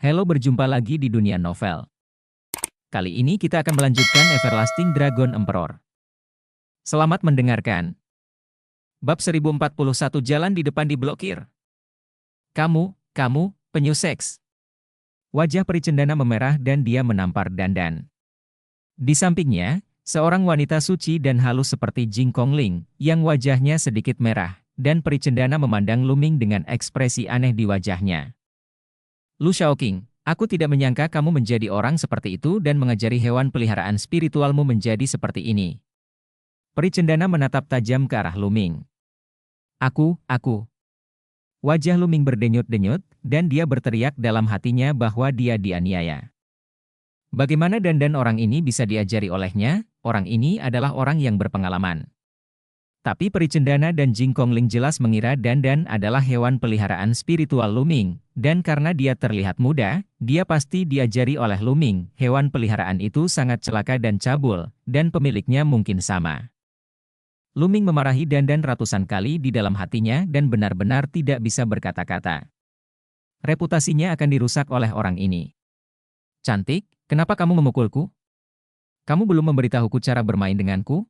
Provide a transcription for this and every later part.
Halo, berjumpa lagi di dunia novel. Kali ini kita akan melanjutkan Everlasting Dragon Emperor. Selamat mendengarkan. Bab 1041 Jalan di depan diblokir. Kamu, penyu seks. Wajah peri cendana memerah dan dia menampar dandan. Di sampingnya, seorang wanita suci dan halus seperti Jing Kongling, yang wajahnya sedikit merah, dan peri cendana memandang Luming dengan ekspresi aneh di wajahnya. Lu Shaoqing, aku tidak menyangka kamu menjadi orang seperti itu dan mengajari hewan peliharaan spiritualmu menjadi seperti ini. Peri cendana menatap tajam ke arah Luming. Aku. Wajah Luming berdenyut-denyut, dan dia berteriak dalam hatinya bahwa dia dianiaya. Bagaimana dandan orang ini bisa diajari olehnya? Orang ini adalah orang yang berpengalaman. Tapi peri cendana dan Jing Kongling jelas mengira dandan adalah hewan peliharaan spiritual Luming, dan karena dia terlihat muda, dia pasti diajari oleh Luming. Hewan peliharaan itu sangat celaka dan cabul, dan pemiliknya mungkin sama. Luming memarahi dandan ratusan kali di dalam hatinya dan benar-benar tidak bisa berkata-kata. Reputasinya akan dirusak oleh orang ini. Cantik, kenapa kamu memukulku? Kamu belum memberitahuku cara bermain denganku?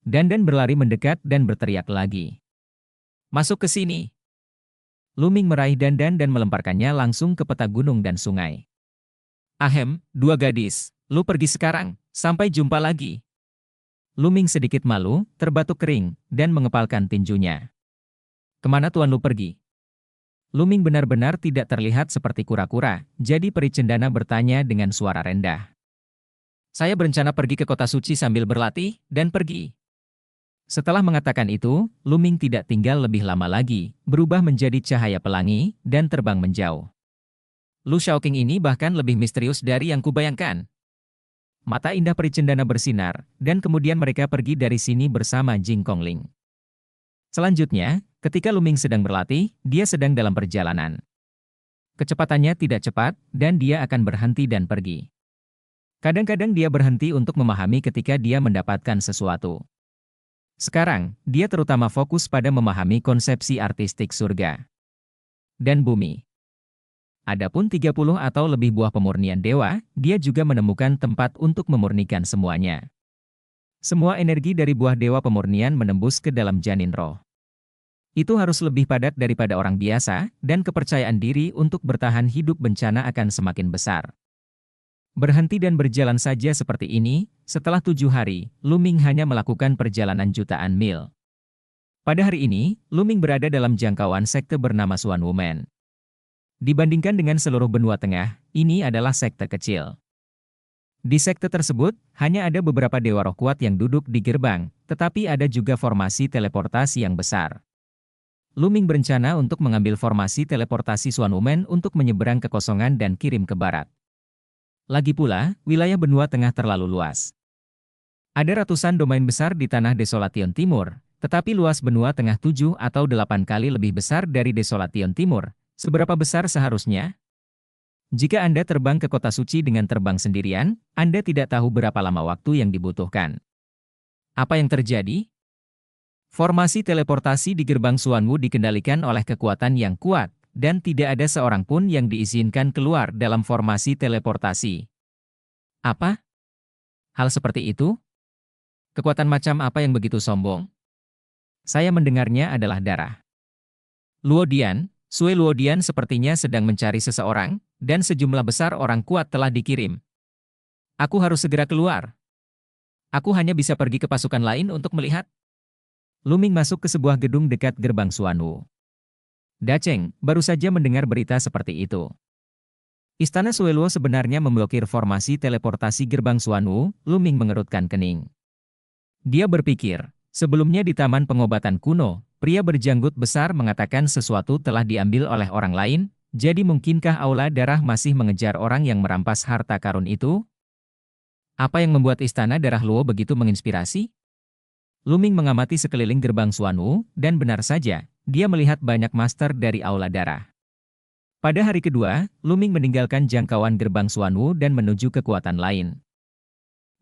Dandan berlari mendekat dan berteriak lagi. Masuk ke sini. Luming meraih dandan dan melemparkannya langsung ke peta gunung dan sungai. Ahem, dua gadis, lu pergi sekarang, sampai jumpa lagi. Luming sedikit malu, terbatuk kering, dan mengepalkan tinjunya. Kemana tuan lu pergi? Luming benar-benar tidak terlihat seperti kura-kura, jadi peri cendana bertanya dengan suara rendah. Saya berencana pergi ke kota suci sambil berlatih, dan pergi. Setelah mengatakan itu, Luming tidak tinggal lebih lama lagi, berubah menjadi cahaya pelangi, dan terbang menjauh. Lu Shaoqing ini bahkan lebih misterius dari yang kubayangkan. Mata indah peri cendana bersinar, dan kemudian mereka pergi dari sini bersama Jing Kongling. Selanjutnya, ketika Luming sedang berlatih, dia sedang dalam perjalanan. Kecepatannya tidak cepat, dan dia akan berhenti dan pergi. Kadang-kadang dia berhenti untuk memahami ketika dia mendapatkan sesuatu. Sekarang, dia terutama fokus pada memahami konsepsi artistik surga dan bumi. Adapun 30 atau lebih buah pemurnian dewa, dia juga menemukan tempat untuk memurnikan semuanya. Semua energi dari buah dewa pemurnian menembus ke dalam janin roh. Itu harus lebih padat daripada orang biasa, dan kepercayaan diri untuk bertahan hidup bencana akan semakin besar. Berhenti dan berjalan saja seperti ini, setelah 7 hari, Luming hanya melakukan perjalanan jutaan mil. Pada hari ini, Luming berada dalam jangkauan sekte bernama Swan Woman. Dibandingkan dengan seluruh benua tengah, ini adalah sekte kecil. Di sekte tersebut, hanya ada beberapa dewa roh kuat yang duduk di gerbang, tetapi ada juga formasi teleportasi yang besar. Luming berencana untuk mengambil formasi teleportasi Swan Woman untuk menyeberang ke kosongan dan kirim ke barat. Lagi pula, wilayah benua tengah terlalu luas. Ada ratusan domain besar di tanah Desolation Timur, tetapi luas benua tengah 7 atau 8 kali lebih besar dari Desolation Timur. Seberapa besar seharusnya? Jika Anda terbang ke kota suci dengan terbang sendirian, Anda tidak tahu berapa lama waktu yang dibutuhkan. Apa yang terjadi? Formasi teleportasi di gerbang Xuanwu dikendalikan oleh kekuatan yang kuat, dan tidak ada seorang pun yang diizinkan keluar dalam formasi teleportasi. Apa? Hal seperti itu? Kekuatan macam apa yang begitu sombong? Saya mendengarnya adalah darah. Luodian, Sue Luodian sepertinya sedang mencari seseorang, dan sejumlah besar orang kuat telah dikirim. Aku harus segera keluar. Aku hanya bisa pergi ke pasukan lain untuk melihat. Luming masuk ke sebuah gedung dekat gerbang Xuanwu. Dacheng baru saja mendengar berita seperti itu. Istana Sueluo sebenarnya memblokir formasi teleportasi gerbang Xuanwu. Luming mengerutkan kening. Dia berpikir, sebelumnya di Taman Pengobatan Kuno, pria berjanggut besar mengatakan sesuatu telah diambil oleh orang lain, jadi mungkinkah Aula Darah masih mengejar orang yang merampas harta karun itu? Apa yang membuat Istana Darah Luo begitu menginspirasi? Luming mengamati sekeliling gerbang Xuanwu, dan benar saja, dia melihat banyak master dari Aula Darah. Pada hari kedua, Luming meninggalkan jangkauan gerbang Xuanwu dan menuju kekuatan lain.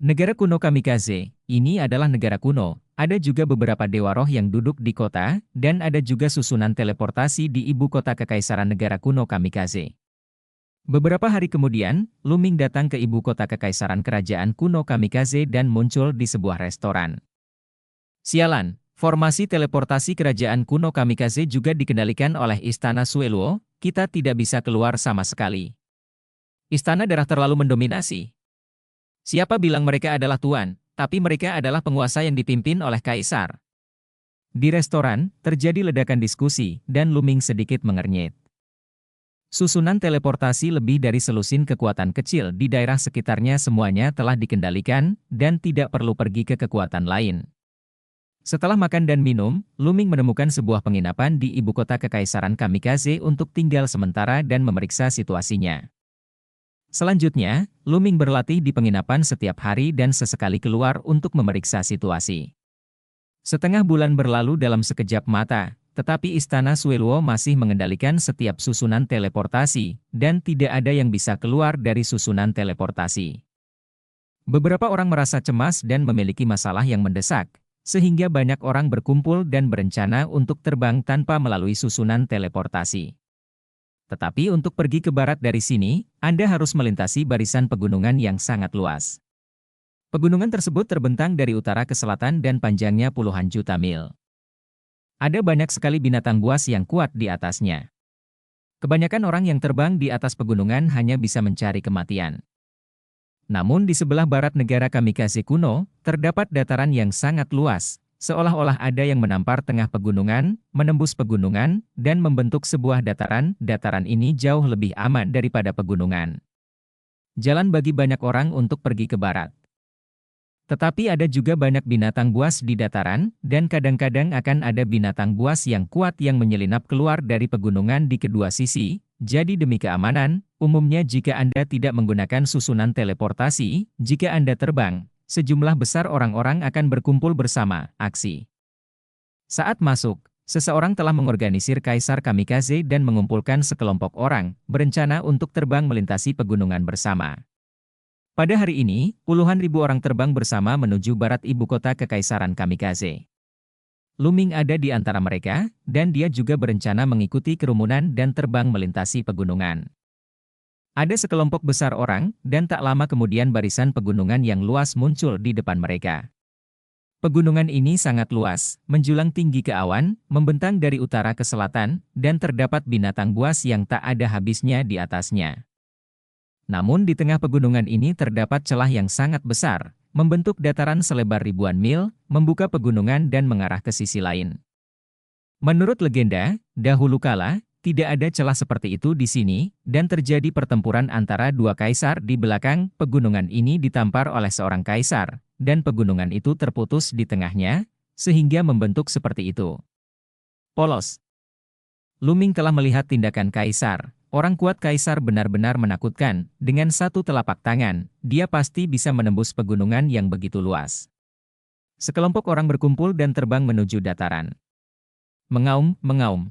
Negara kuno Kamikaze, ini adalah negara kuno, ada juga beberapa dewa roh yang duduk di kota, dan ada juga susunan teleportasi di ibu kota kekaisaran negara kuno Kamikaze. Beberapa hari kemudian, Luming datang ke ibu kota kekaisaran kerajaan kuno Kamikaze dan muncul di sebuah restoran. Sialan, formasi teleportasi kerajaan kuno Kamikaze juga dikendalikan oleh Istana Sueluo, kita tidak bisa keluar sama sekali. Istana darah terlalu mendominasi. Siapa bilang mereka adalah tuan, tapi mereka adalah penguasa yang dipimpin oleh kaisar. Di restoran, terjadi ledakan diskusi, dan Luming sedikit mengernyit. Susunan teleportasi lebih dari selusin kekuatan kecil di daerah sekitarnya semuanya telah dikendalikan, dan tidak perlu pergi ke kekuatan lain. Setelah makan dan minum, Luming menemukan sebuah penginapan di ibu kota kekaisaran Kamikaze untuk tinggal sementara dan memeriksa situasinya. Selanjutnya, Luming berlatih di penginapan setiap hari dan sesekali keluar untuk memeriksa situasi. Setengah bulan berlalu dalam sekejap mata, tetapi Istana Sueluo masih mengendalikan setiap susunan teleportasi, dan tidak ada yang bisa keluar dari susunan teleportasi. Beberapa orang merasa cemas dan memiliki masalah yang mendesak, sehingga banyak orang berkumpul dan berencana untuk terbang tanpa melalui susunan teleportasi. Tetapi untuk pergi ke barat dari sini, Anda harus melintasi barisan pegunungan yang sangat luas. Pegunungan tersebut terbentang dari utara ke selatan dan panjangnya puluhan juta mil. Ada banyak sekali binatang buas yang kuat di atasnya. Kebanyakan orang yang terbang di atas pegunungan hanya bisa mencari kematian. Namun di sebelah barat negara Kamikaze kuno, terdapat dataran yang sangat luas, seolah-olah ada yang menampar tengah pegunungan, menembus pegunungan, dan membentuk sebuah dataran. Dataran ini jauh lebih aman daripada pegunungan. Jalan bagi banyak orang untuk pergi ke barat. Tetapi ada juga banyak binatang buas di dataran, dan kadang-kadang akan ada binatang buas yang kuat yang menyelinap keluar dari pegunungan di kedua sisi. Jadi demi keamanan, umumnya jika Anda tidak menggunakan susunan teleportasi, jika Anda terbang, sejumlah besar orang-orang akan berkumpul bersama, aksi. Saat masuk, seseorang telah mengorganisir Kaisar Kamikaze dan mengumpulkan sekelompok orang, berencana untuk terbang melintasi pegunungan bersama. Pada hari ini, puluhan ribu orang terbang bersama menuju barat ibu kota kekaisaran Kamikaze. Luming ada di antara mereka, dan dia juga berencana mengikuti kerumunan dan terbang melintasi pegunungan. Ada sekelompok besar orang, dan tak lama kemudian barisan pegunungan yang luas muncul di depan mereka. Pegunungan ini sangat luas, menjulang tinggi ke awan, membentang dari utara ke selatan, dan terdapat binatang buas yang tak ada habisnya di atasnya. Namun di tengah pegunungan ini terdapat celah yang sangat besar, membentuk dataran selebar ribuan mil, membuka pegunungan dan mengarah ke sisi lain. Menurut legenda, dahulu kala, tidak ada celah seperti itu di sini, dan terjadi pertempuran antara dua kaisar di belakang. Pegunungan ini ditampar oleh seorang kaisar, dan pegunungan itu terputus di tengahnya, sehingga membentuk seperti itu. Polos. Luming telah melihat tindakan kaisar. Orang kuat kaisar benar-benar menakutkan, dengan satu telapak tangan, dia pasti bisa menembus pegunungan yang begitu luas. Sekelompok orang berkumpul dan terbang menuju dataran. Mengaum, mengaum.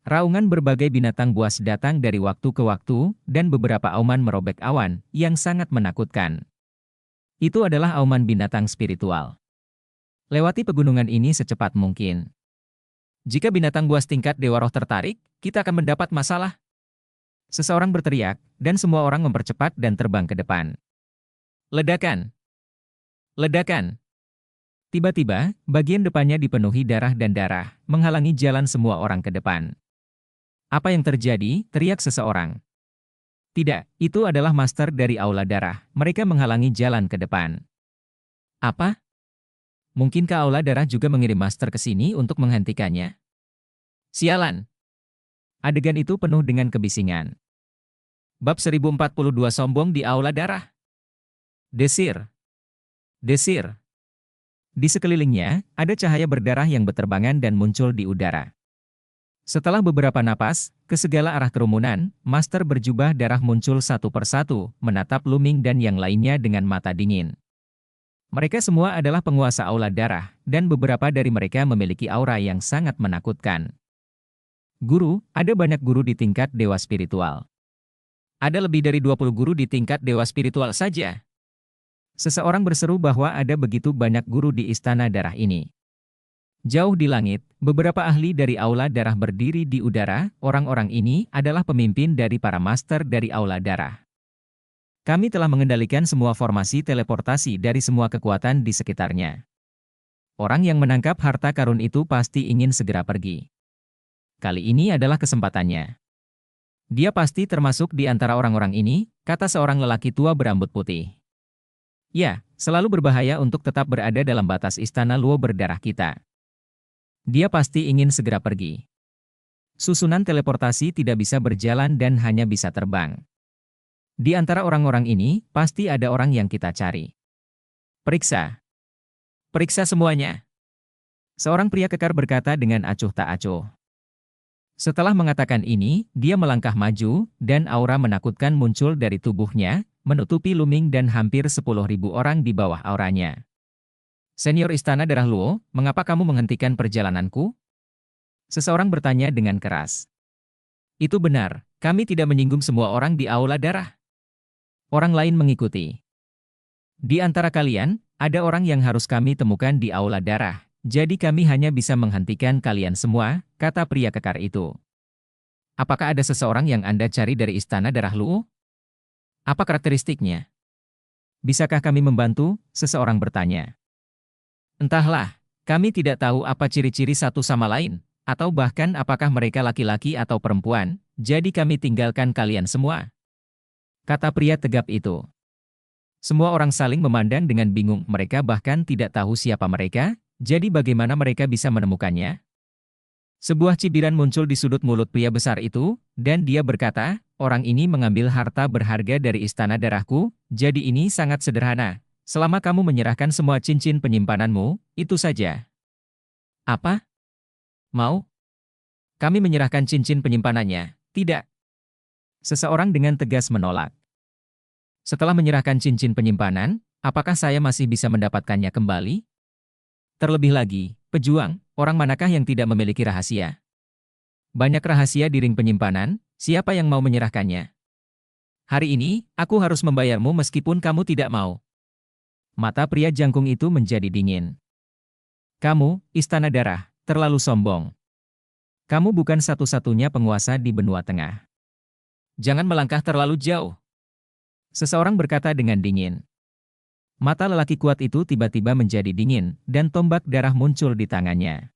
Raungan berbagai binatang buas datang dari waktu ke waktu, dan beberapa auman merobek awan, yang sangat menakutkan. Itu adalah auman binatang spiritual. Lewati pegunungan ini secepat mungkin. Jika binatang buas tingkat Dewa Roh tertarik, kita akan mendapat masalah. Seseorang berteriak, dan semua orang mempercepat dan terbang ke depan. Ledakan! Ledakan! Tiba-tiba, bagian depannya dipenuhi darah dan darah, menghalangi jalan semua orang ke depan. Apa yang terjadi? Teriak seseorang. Tidak, itu adalah master dari Aula Darah. Mereka menghalangi jalan ke depan. Apa? Mungkinkah Aula Darah juga mengirim master ke sini untuk menghentikannya? Sialan! Adegan itu penuh dengan kebisingan. Bab 1042 sombong di Aula Darah. Desir. Desir. Di sekelilingnya, ada cahaya berdarah yang berterbangan dan muncul di udara. Setelah beberapa napas, ke segala arah kerumunan, master berjubah darah muncul satu persatu, menatap Luming dan yang lainnya dengan mata dingin. Mereka semua adalah penguasa Aula Darah, dan beberapa dari mereka memiliki aura yang sangat menakutkan. Guru, ada banyak guru di tingkat dewa spiritual. Ada lebih dari 20 guru di tingkat dewa spiritual saja. Seseorang berseru bahwa ada begitu banyak guru di istana darah ini. Jauh di langit, beberapa ahli dari Aula Darah berdiri di udara. Orang-orang ini adalah pemimpin dari para master dari Aula Darah. Kami telah mengendalikan semua formasi teleportasi dari semua kekuatan di sekitarnya. Orang yang menangkap harta karun itu pasti ingin segera pergi. Kali ini adalah kesempatannya. Dia pasti termasuk di antara orang-orang ini, kata seorang lelaki tua berambut putih. Ya, selalu berbahaya untuk tetap berada dalam batas istana Luo berdarah kita. Dia pasti ingin segera pergi. Susunan teleportasi tidak bisa berjalan dan hanya bisa terbang. Di antara orang-orang ini, pasti ada orang yang kita cari. Periksa. Periksa semuanya. Seorang pria kekar berkata dengan acuh tak acuh. Setelah mengatakan ini, dia melangkah maju, dan aura menakutkan muncul dari tubuhnya, menutupi Luming dan hampir 10.000 orang di bawah auranya. Senior Istana Darah Luo, mengapa kamu menghentikan perjalananku? Seseorang bertanya dengan keras. Itu benar, kami tidak menyinggung semua orang di Aula Darah. Orang lain mengikuti. Di antara kalian, ada orang yang harus kami temukan di Aula Darah. Jadi kami hanya bisa menghentikan kalian semua, kata pria kekar itu. Apakah ada seseorang yang Anda cari dari Istana Darah Luo? Apa karakteristiknya? Bisakah kami membantu? Seseorang bertanya. Entahlah, kami tidak tahu apa ciri-ciri satu sama lain, atau bahkan apakah mereka laki-laki atau perempuan, jadi kami tinggalkan kalian semua. Kata pria tegap itu. Semua orang saling memandang dengan bingung, mereka bahkan tidak tahu siapa mereka. Jadi bagaimana mereka bisa menemukannya? Sebuah cibiran muncul di sudut mulut pria besar itu, dan dia berkata, orang ini mengambil harta berharga dari istana darahku, jadi ini sangat sederhana. Selama kamu menyerahkan semua cincin penyimpananmu, itu saja. Apa? Mau? Kami menyerahkan cincin penyimpanannya, tidak. Seseorang dengan tegas menolak. Setelah menyerahkan cincin penyimpanan, apakah saya masih bisa mendapatkannya kembali? Terlebih lagi, pejuang, orang manakah yang tidak memiliki rahasia? Banyak rahasia di ring penyimpanan, siapa yang mau menyerahkannya? Hari ini, aku harus membayarmu meskipun kamu tidak mau. Mata pria jangkung itu menjadi dingin. Kamu, Istana Darah, terlalu sombong. Kamu bukan satu-satunya penguasa di benua tengah. Jangan melangkah terlalu jauh. Seseorang berkata dengan dingin. Mata lelaki kuat itu tiba-tiba menjadi dingin, dan tombak darah muncul di tangannya.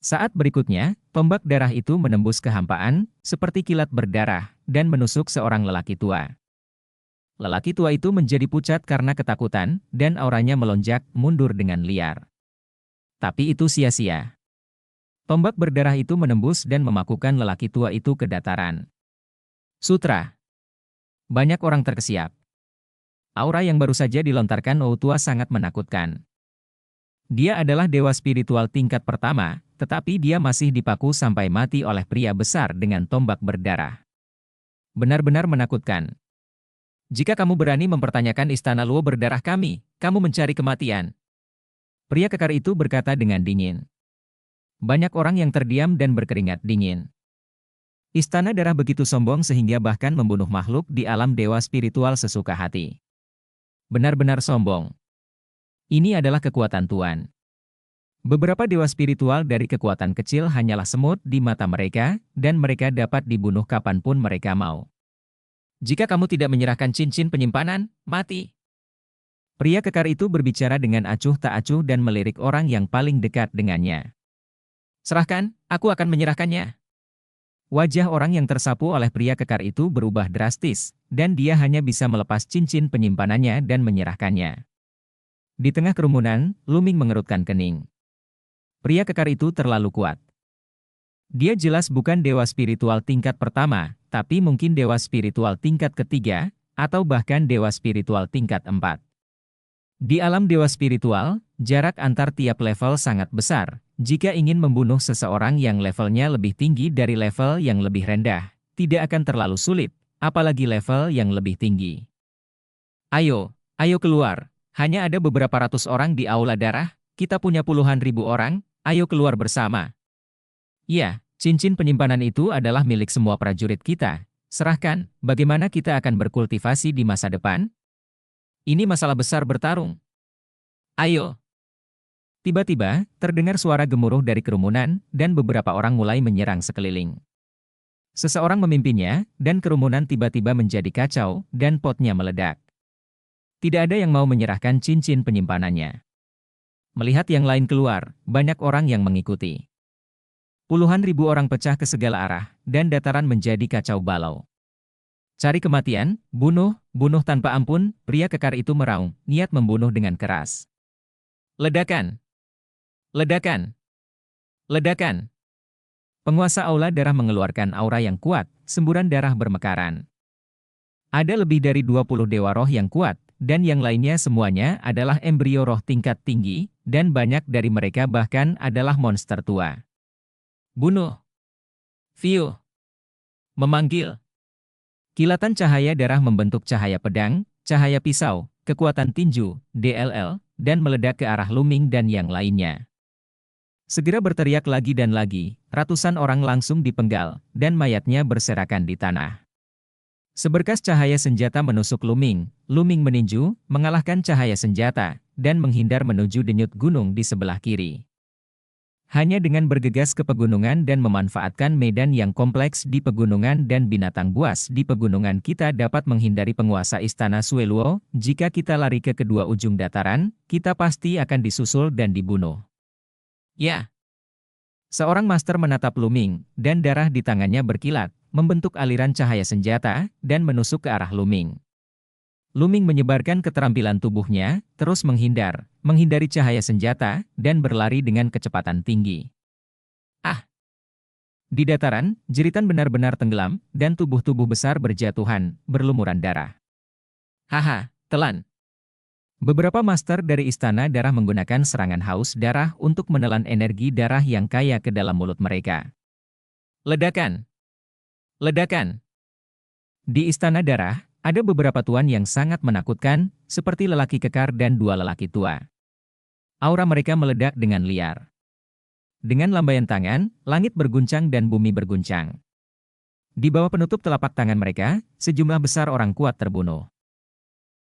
Saat berikutnya, tombak darah itu menembus kehampaan, seperti kilat berdarah, dan menusuk seorang lelaki tua. Lelaki tua itu menjadi pucat karena ketakutan, dan auranya melonjak mundur dengan liar. Tapi itu sia-sia. Tombak berdarah itu menembus dan memakukan lelaki tua itu ke dataran. Sutra. Banyak orang terkesiap. Aura yang baru saja dilontarkan Outua sangat menakutkan. Dia adalah dewa spiritual tingkat pertama, tetapi dia masih dipaku sampai mati oleh pria besar dengan tombak berdarah. Benar-benar menakutkan. Jika kamu berani mempertanyakan istana Luo berdarah kami, kamu mencari kematian. Pria kekar itu berkata dengan dingin. Banyak orang yang terdiam dan berkeringat dingin. Istana darah begitu sombong sehingga bahkan membunuh makhluk di alam dewa spiritual sesuka hati. Benar-benar sombong. Ini adalah kekuatan Tuan. Beberapa dewa spiritual dari kekuatan kecil hanyalah semut di mata mereka, dan mereka dapat dibunuh kapanpun mereka mau. Jika kamu tidak menyerahkan cincin penyimpanan, mati. Pria kekar itu berbicara dengan acuh tak acuh dan melirik orang yang paling dekat dengannya. Serahkan, aku akan menyerahkannya. Wajah orang yang tersapu oleh pria kekar itu berubah drastis, dan dia hanya bisa melepas cincin penyimpanannya dan menyerahkannya. Di tengah kerumunan, Luming mengerutkan kening. Pria kekar itu terlalu kuat. Dia jelas bukan dewa spiritual tingkat pertama, tapi mungkin dewa spiritual tingkat ketiga, atau bahkan dewa spiritual tingkat 4. Di alam dewa spiritual, jarak antar tiap level sangat besar. Jika ingin membunuh seseorang yang levelnya lebih tinggi dari level yang lebih rendah, tidak akan terlalu sulit, apalagi level yang lebih tinggi. Ayo, ayo keluar. Hanya ada beberapa ratus orang di Aula Darah, kita punya puluhan ribu orang, ayo keluar bersama. Iya, cincin penyimpanan itu adalah milik semua prajurit kita. Serahkan, bagaimana kita akan berkultivasi di masa depan? Ini masalah besar bertarung. Ayo. Tiba-tiba, terdengar suara gemuruh dari kerumunan, dan beberapa orang mulai menyerang sekeliling. Seseorang memimpinnya, dan kerumunan tiba-tiba menjadi kacau, dan potnya meledak. Tidak ada yang mau menyerahkan cincin penyimpanannya. Melihat yang lain keluar, banyak orang yang mengikuti. Puluhan ribu orang pecah ke segala arah, dan dataran menjadi kacau balau. Cari kematian, bunuh tanpa ampun, pria kekar itu meraung, niat membunuh dengan keras. Ledakan! Ledakan! Ledakan! Penguasa Aula Darah mengeluarkan aura yang kuat, semburan darah bermekaran. Ada lebih dari 20 dewa roh yang kuat, dan yang lainnya semuanya adalah embrio roh tingkat tinggi, dan banyak dari mereka bahkan adalah monster tua. Bunuh! View! Memanggil! Kilatan cahaya darah membentuk cahaya pedang, cahaya pisau, kekuatan tinju, DLL, dan meledak ke arah Luming dan yang lainnya. Segera berteriak lagi dan lagi, ratusan orang langsung dipenggal, dan mayatnya berserakan di tanah. Seberkas cahaya senjata menusuk Luming, Luming meninju, mengalahkan cahaya senjata, dan menghindar menuju denyut gunung di sebelah kiri. Hanya dengan bergegas ke pegunungan dan memanfaatkan medan yang kompleks di pegunungan dan binatang buas di pegunungan kita dapat menghindari penguasa istana Sueluo. Jika kita lari ke kedua ujung dataran, kita pasti akan disusul dan dibunuh. Ya. Seorang master menatap Luming, dan darah di tangannya berkilat, membentuk aliran cahaya senjata, dan menusuk ke arah Luming. Luming menyebarkan keterampilan tubuhnya, terus menghindari cahaya senjata, dan berlari dengan kecepatan tinggi. Ah! Di dataran, jeritan benar-benar tenggelam, dan tubuh-tubuh besar berjatuhan, berlumuran darah. Haha, telan! Beberapa master dari Istana Darah menggunakan serangan haus darah untuk menelan energi darah yang kaya ke dalam mulut mereka. Ledakan! Ledakan! Di Istana Darah, ada beberapa tuan yang sangat menakutkan, seperti lelaki kekar dan dua lelaki tua. Aura mereka meledak dengan liar. Dengan lambaian tangan, langit berguncang dan bumi berguncang. Di bawah penutup telapak tangan mereka, sejumlah besar orang kuat terbunuh.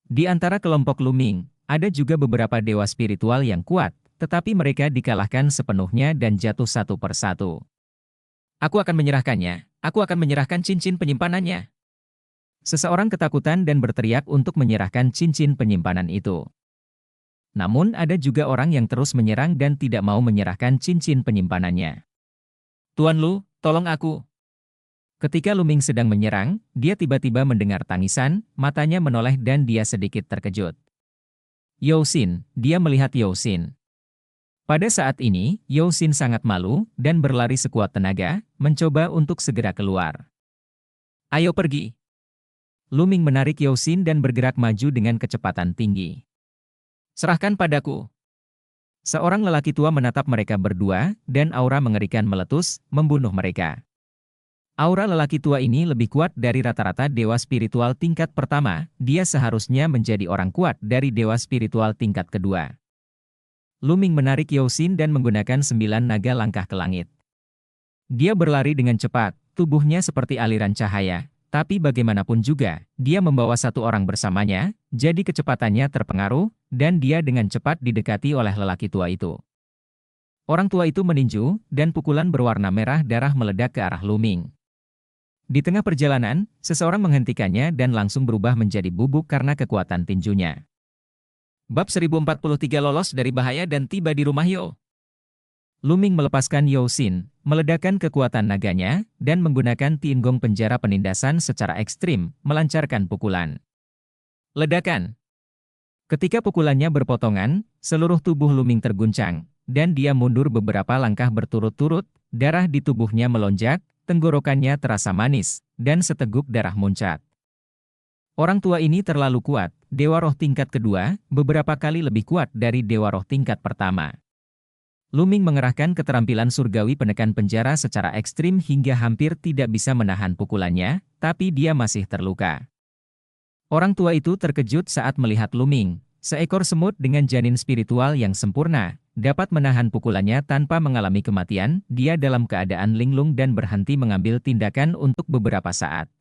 Di antara kelompok Luming, ada juga beberapa dewa spiritual yang kuat, tetapi mereka dikalahkan sepenuhnya dan jatuh satu persatu. Aku akan menyerahkannya, aku akan menyerahkan cincin penyimpanannya. Seseorang ketakutan dan berteriak untuk menyerahkan cincin penyimpanan itu. Namun ada juga orang yang terus menyerang dan tidak mau menyerahkan cincin penyimpanannya. Tuan Lu, tolong aku. Ketika Luming sedang menyerang, dia tiba-tiba mendengar tangisan, matanya menoleh dan dia sedikit terkejut. Youxin, dia melihat Youxin. Pada saat ini, Youxin sangat malu dan berlari sekuat tenaga, mencoba untuk segera keluar. Ayo pergi. Luming menarik Youxin dan bergerak maju dengan kecepatan tinggi. Serahkan padaku. Seorang lelaki tua menatap mereka berdua, dan aura mengerikan meletus, membunuh mereka. Aura lelaki tua ini lebih kuat dari rata-rata dewa spiritual tingkat pertama, dia seharusnya menjadi orang kuat dari dewa spiritual tingkat kedua. Luming menarik Youxin dan menggunakan 9 naga langkah ke langit. Dia berlari dengan cepat, tubuhnya seperti aliran cahaya, tapi bagaimanapun juga, dia membawa satu orang bersamanya, jadi kecepatannya terpengaruh, dan dia dengan cepat didekati oleh lelaki tua itu. Orang tua itu meninju, dan pukulan berwarna merah darah meledak ke arah Luming. Di tengah perjalanan, seseorang menghentikannya dan langsung berubah menjadi bubuk karena kekuatan tinjunya. Bab 1043 lolos dari bahaya dan tiba di rumah Yo. Luming melepaskan Youxin, meledakkan kekuatan naganya, dan menggunakan Tiangong penjara penindasan secara ekstrim, melancarkan pukulan. Ledakan! Ketika pukulannya berpotongan, seluruh tubuh Luming terguncang, dan dia mundur beberapa langkah berturut-turut, darah di tubuhnya melonjak, tenggorokannya terasa manis, dan seteguk darah muncat. Orang tua ini terlalu kuat, dewa roh tingkat kedua, beberapa kali lebih kuat dari dewa roh tingkat pertama. Luming mengerahkan keterampilan surgawi penekan penjara secara ekstrim hingga hampir tidak bisa menahan pukulannya, tapi dia masih terluka. Orang tua itu terkejut saat melihat Luming, seekor semut dengan janin spiritual yang sempurna, dapat menahan pukulannya tanpa mengalami kematian. Dia dalam keadaan linglung dan berhenti mengambil tindakan untuk beberapa saat.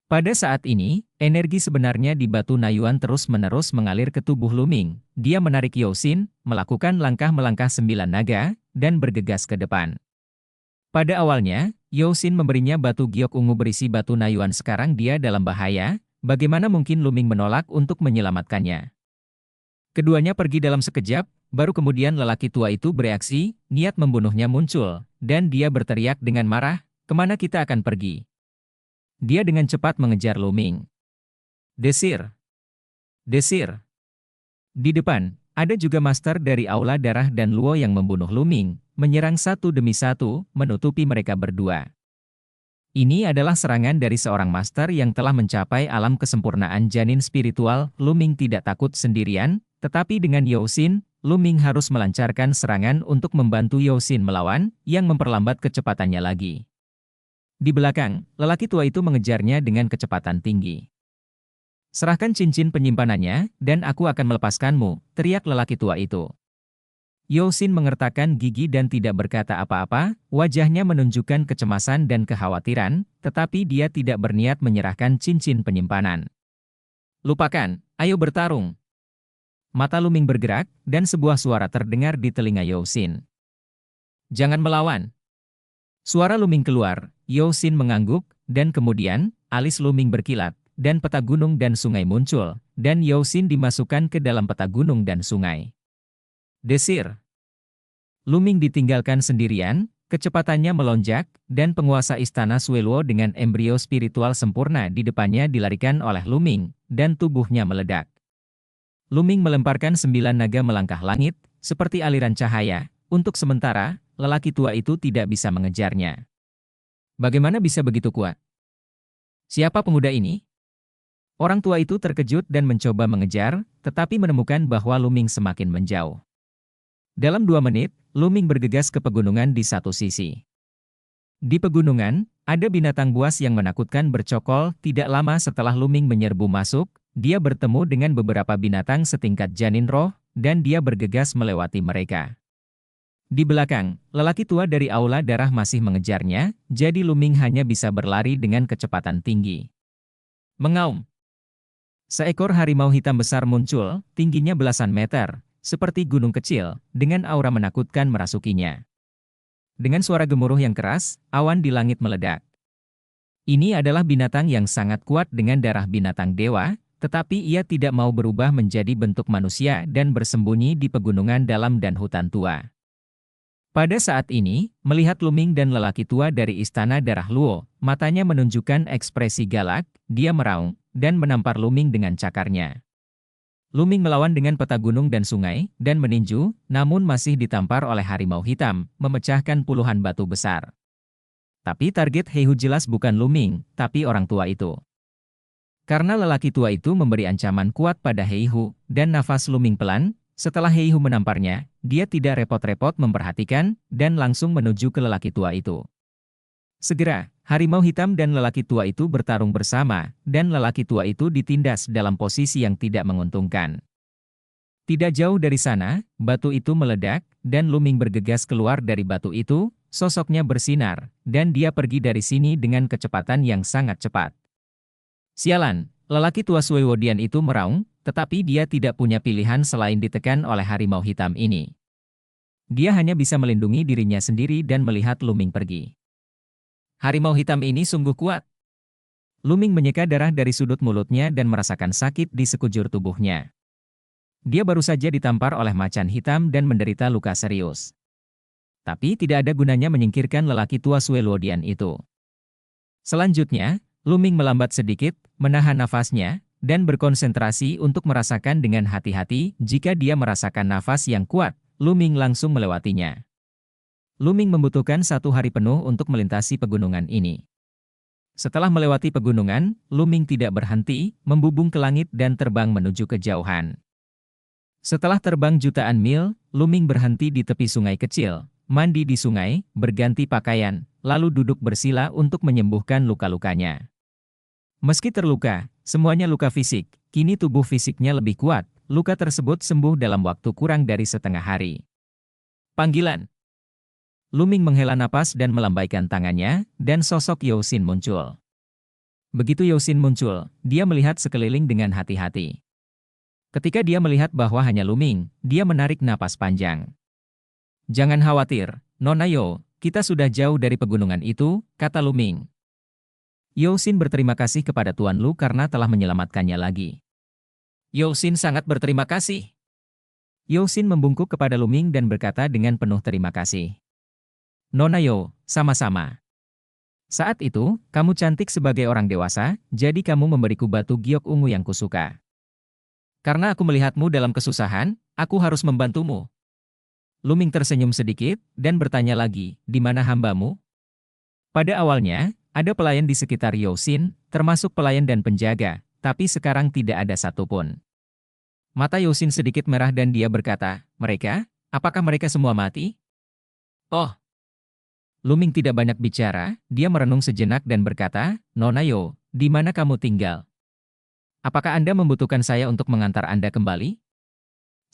Pada saat ini, energi sebenarnya di batu Nayuan terus-menerus mengalir ke tubuh Luming. Dia menarik Yosin, melakukan langkah melangkah 9 naga, dan bergegas ke depan. Pada awalnya, Yosin memberinya batu giok ungu berisi batu Nayuan. Sekarang dia dalam bahaya, bagaimana mungkin Luming menolak untuk menyelamatkannya? Keduanya pergi dalam sekejap, baru kemudian lelaki tua itu bereaksi, niat membunuhnya muncul, dan dia berteriak dengan marah, "Kemana kita akan pergi?" Dia dengan cepat mengejar Luming. Desir! Desir! Di depan, ada juga master dari Aula Darah dan Luo yang membunuh Luming, menyerang satu demi satu, menutupi mereka berdua. Ini adalah serangan dari seorang master yang telah mencapai alam kesempurnaan janin spiritual. Luming tidak takut sendirian, tetapi dengan Yosin, Luming harus melancarkan serangan untuk membantu Yosin melawan, yang memperlambat kecepatannya lagi. Di belakang, lelaki tua itu mengejarnya dengan kecepatan tinggi. "Serahkan cincin penyimpanannya, dan aku akan melepaskanmu," teriak lelaki tua itu. Yosin mengertakkan gigi dan tidak berkata apa-apa, wajahnya menunjukkan kecemasan dan kekhawatiran, tetapi dia tidak berniat menyerahkan cincin penyimpanan. "Lupakan, ayo bertarung." Mata Luming bergerak, dan sebuah suara terdengar di telinga Yosin. "Jangan melawan." Suara Luming keluar, Yosin mengangguk, dan kemudian, alis Luming berkilat, dan peta gunung dan sungai muncul, dan Yosin dimasukkan ke dalam peta gunung dan sungai. Desir! Luming ditinggalkan sendirian, kecepatannya melonjak, dan penguasa istana Sueluo dengan embrio spiritual sempurna di depannya dilarikan oleh Luming, dan tubuhnya meledak. Luming melemparkan 9 naga melangkah langit, seperti aliran cahaya. Untuk sementara, lelaki tua itu tidak bisa mengejarnya. Bagaimana bisa begitu kuat? Siapa pemuda ini? Orang tua itu terkejut dan mencoba mengejar, tetapi menemukan bahwa Luming semakin menjauh. Dalam 2 menit, Luming bergegas ke pegunungan di satu sisi. Di pegunungan, ada binatang buas yang menakutkan bercokol. Tidak lama setelah Luming menyerbu masuk, dia bertemu dengan beberapa binatang setingkat janin roh, dan dia bergegas melewati mereka. Di belakang, lelaki tua dari Aula Darah masih mengejarnya, jadi Luming hanya bisa berlari dengan kecepatan tinggi. Mengaum! Seekor harimau hitam besar muncul, tingginya belasan meter, seperti gunung kecil, dengan aura menakutkan merasukinya. Dengan suara gemuruh yang keras, awan di langit meledak. Ini adalah binatang yang sangat kuat dengan darah binatang dewa, tetapi ia tidak mau berubah menjadi bentuk manusia dan bersembunyi di pegunungan dalam dan hutan tua. Pada saat ini, melihat Luming dan lelaki tua dari Istana Darah Luo, matanya menunjukkan ekspresi galak, dia meraung, dan menampar Luming dengan cakarnya. Luming melawan dengan peta gunung dan sungai, dan meninju, namun masih ditampar oleh harimau hitam, memecahkan puluhan batu besar. Tapi target Heihu jelas bukan Luming, tapi orang tua itu. Karena lelaki tua itu memberi ancaman kuat pada Heihu, dan nafas Luming pelan. Setelah Heihu menamparnya, dia tidak repot-repot memperhatikan, dan langsung menuju ke lelaki tua itu. Segera, harimau hitam dan lelaki tua itu bertarung bersama, dan lelaki tua itu ditindas dalam posisi yang tidak menguntungkan. Tidak jauh dari sana, batu itu meledak, dan Luming bergegas keluar dari batu itu, sosoknya bersinar, dan dia pergi dari sini dengan kecepatan yang sangat cepat. Sialan, lelaki tua Suewodian itu meraung, tetapi dia tidak punya pilihan selain ditekan oleh harimau hitam ini. Dia hanya bisa melindungi dirinya sendiri dan melihat Luming pergi. Harimau hitam ini sungguh kuat. Luming menyeka darah dari sudut mulutnya dan merasakan sakit di sekujur tubuhnya. Dia baru saja ditampar oleh macan hitam dan menderita luka serius. Tapi tidak ada gunanya menyingkirkan lelaki tua Sueluodian itu. Selanjutnya, Luming melambat sedikit, menahan nafasnya, dan berkonsentrasi untuk merasakan dengan hati-hati. Jika dia merasakan nafas yang kuat, Luming langsung melewatinya. Luming membutuhkan 1 hari penuh untuk melintasi pegunungan ini. Setelah melewati pegunungan, Luming tidak berhenti, membubung ke langit dan terbang menuju kejauhan. Setelah terbang jutaan mil, Luming berhenti di tepi sungai kecil, mandi di sungai, berganti pakaian, lalu duduk bersila untuk menyembuhkan luka-lukanya. Meski terluka, semuanya luka fisik, kini tubuh fisiknya lebih kuat. Luka tersebut sembuh dalam waktu kurang dari setengah hari. Panggilan. Luming menghela napas dan melambaikan tangannya, dan sosok Yosin muncul. Begitu Yosin muncul, dia melihat sekeliling dengan hati-hati. Ketika dia melihat bahwa hanya Luming, dia menarik napas panjang. "Jangan khawatir, Nona Yo, kita sudah jauh dari pegunungan itu," kata Luming. Yosin berterima kasih kepada Tuan Lu karena telah menyelamatkannya lagi. Yosin sangat berterima kasih. Yosin membungkuk kepada Luming dan berkata dengan penuh terima kasih. "Nona Yo, sama-sama. Saat itu, kamu cantik sebagai orang dewasa, jadi kamu memberiku batu giok ungu yang kusuka. Karena aku melihatmu dalam kesusahan, aku harus membantumu." Luming tersenyum sedikit, dan bertanya lagi, "Di mana hambamu?" Pada awalnya, ada pelayan di sekitar Yosin, termasuk pelayan dan penjaga, tapi sekarang tidak ada satupun. Mata Yosin sedikit merah dan dia berkata, "Mereka? Apakah mereka semua mati?" "Oh." Luming tidak banyak bicara, dia merenung sejenak dan berkata, "Nona Yo, di mana kamu tinggal? Apakah Anda membutuhkan saya untuk mengantar Anda kembali?"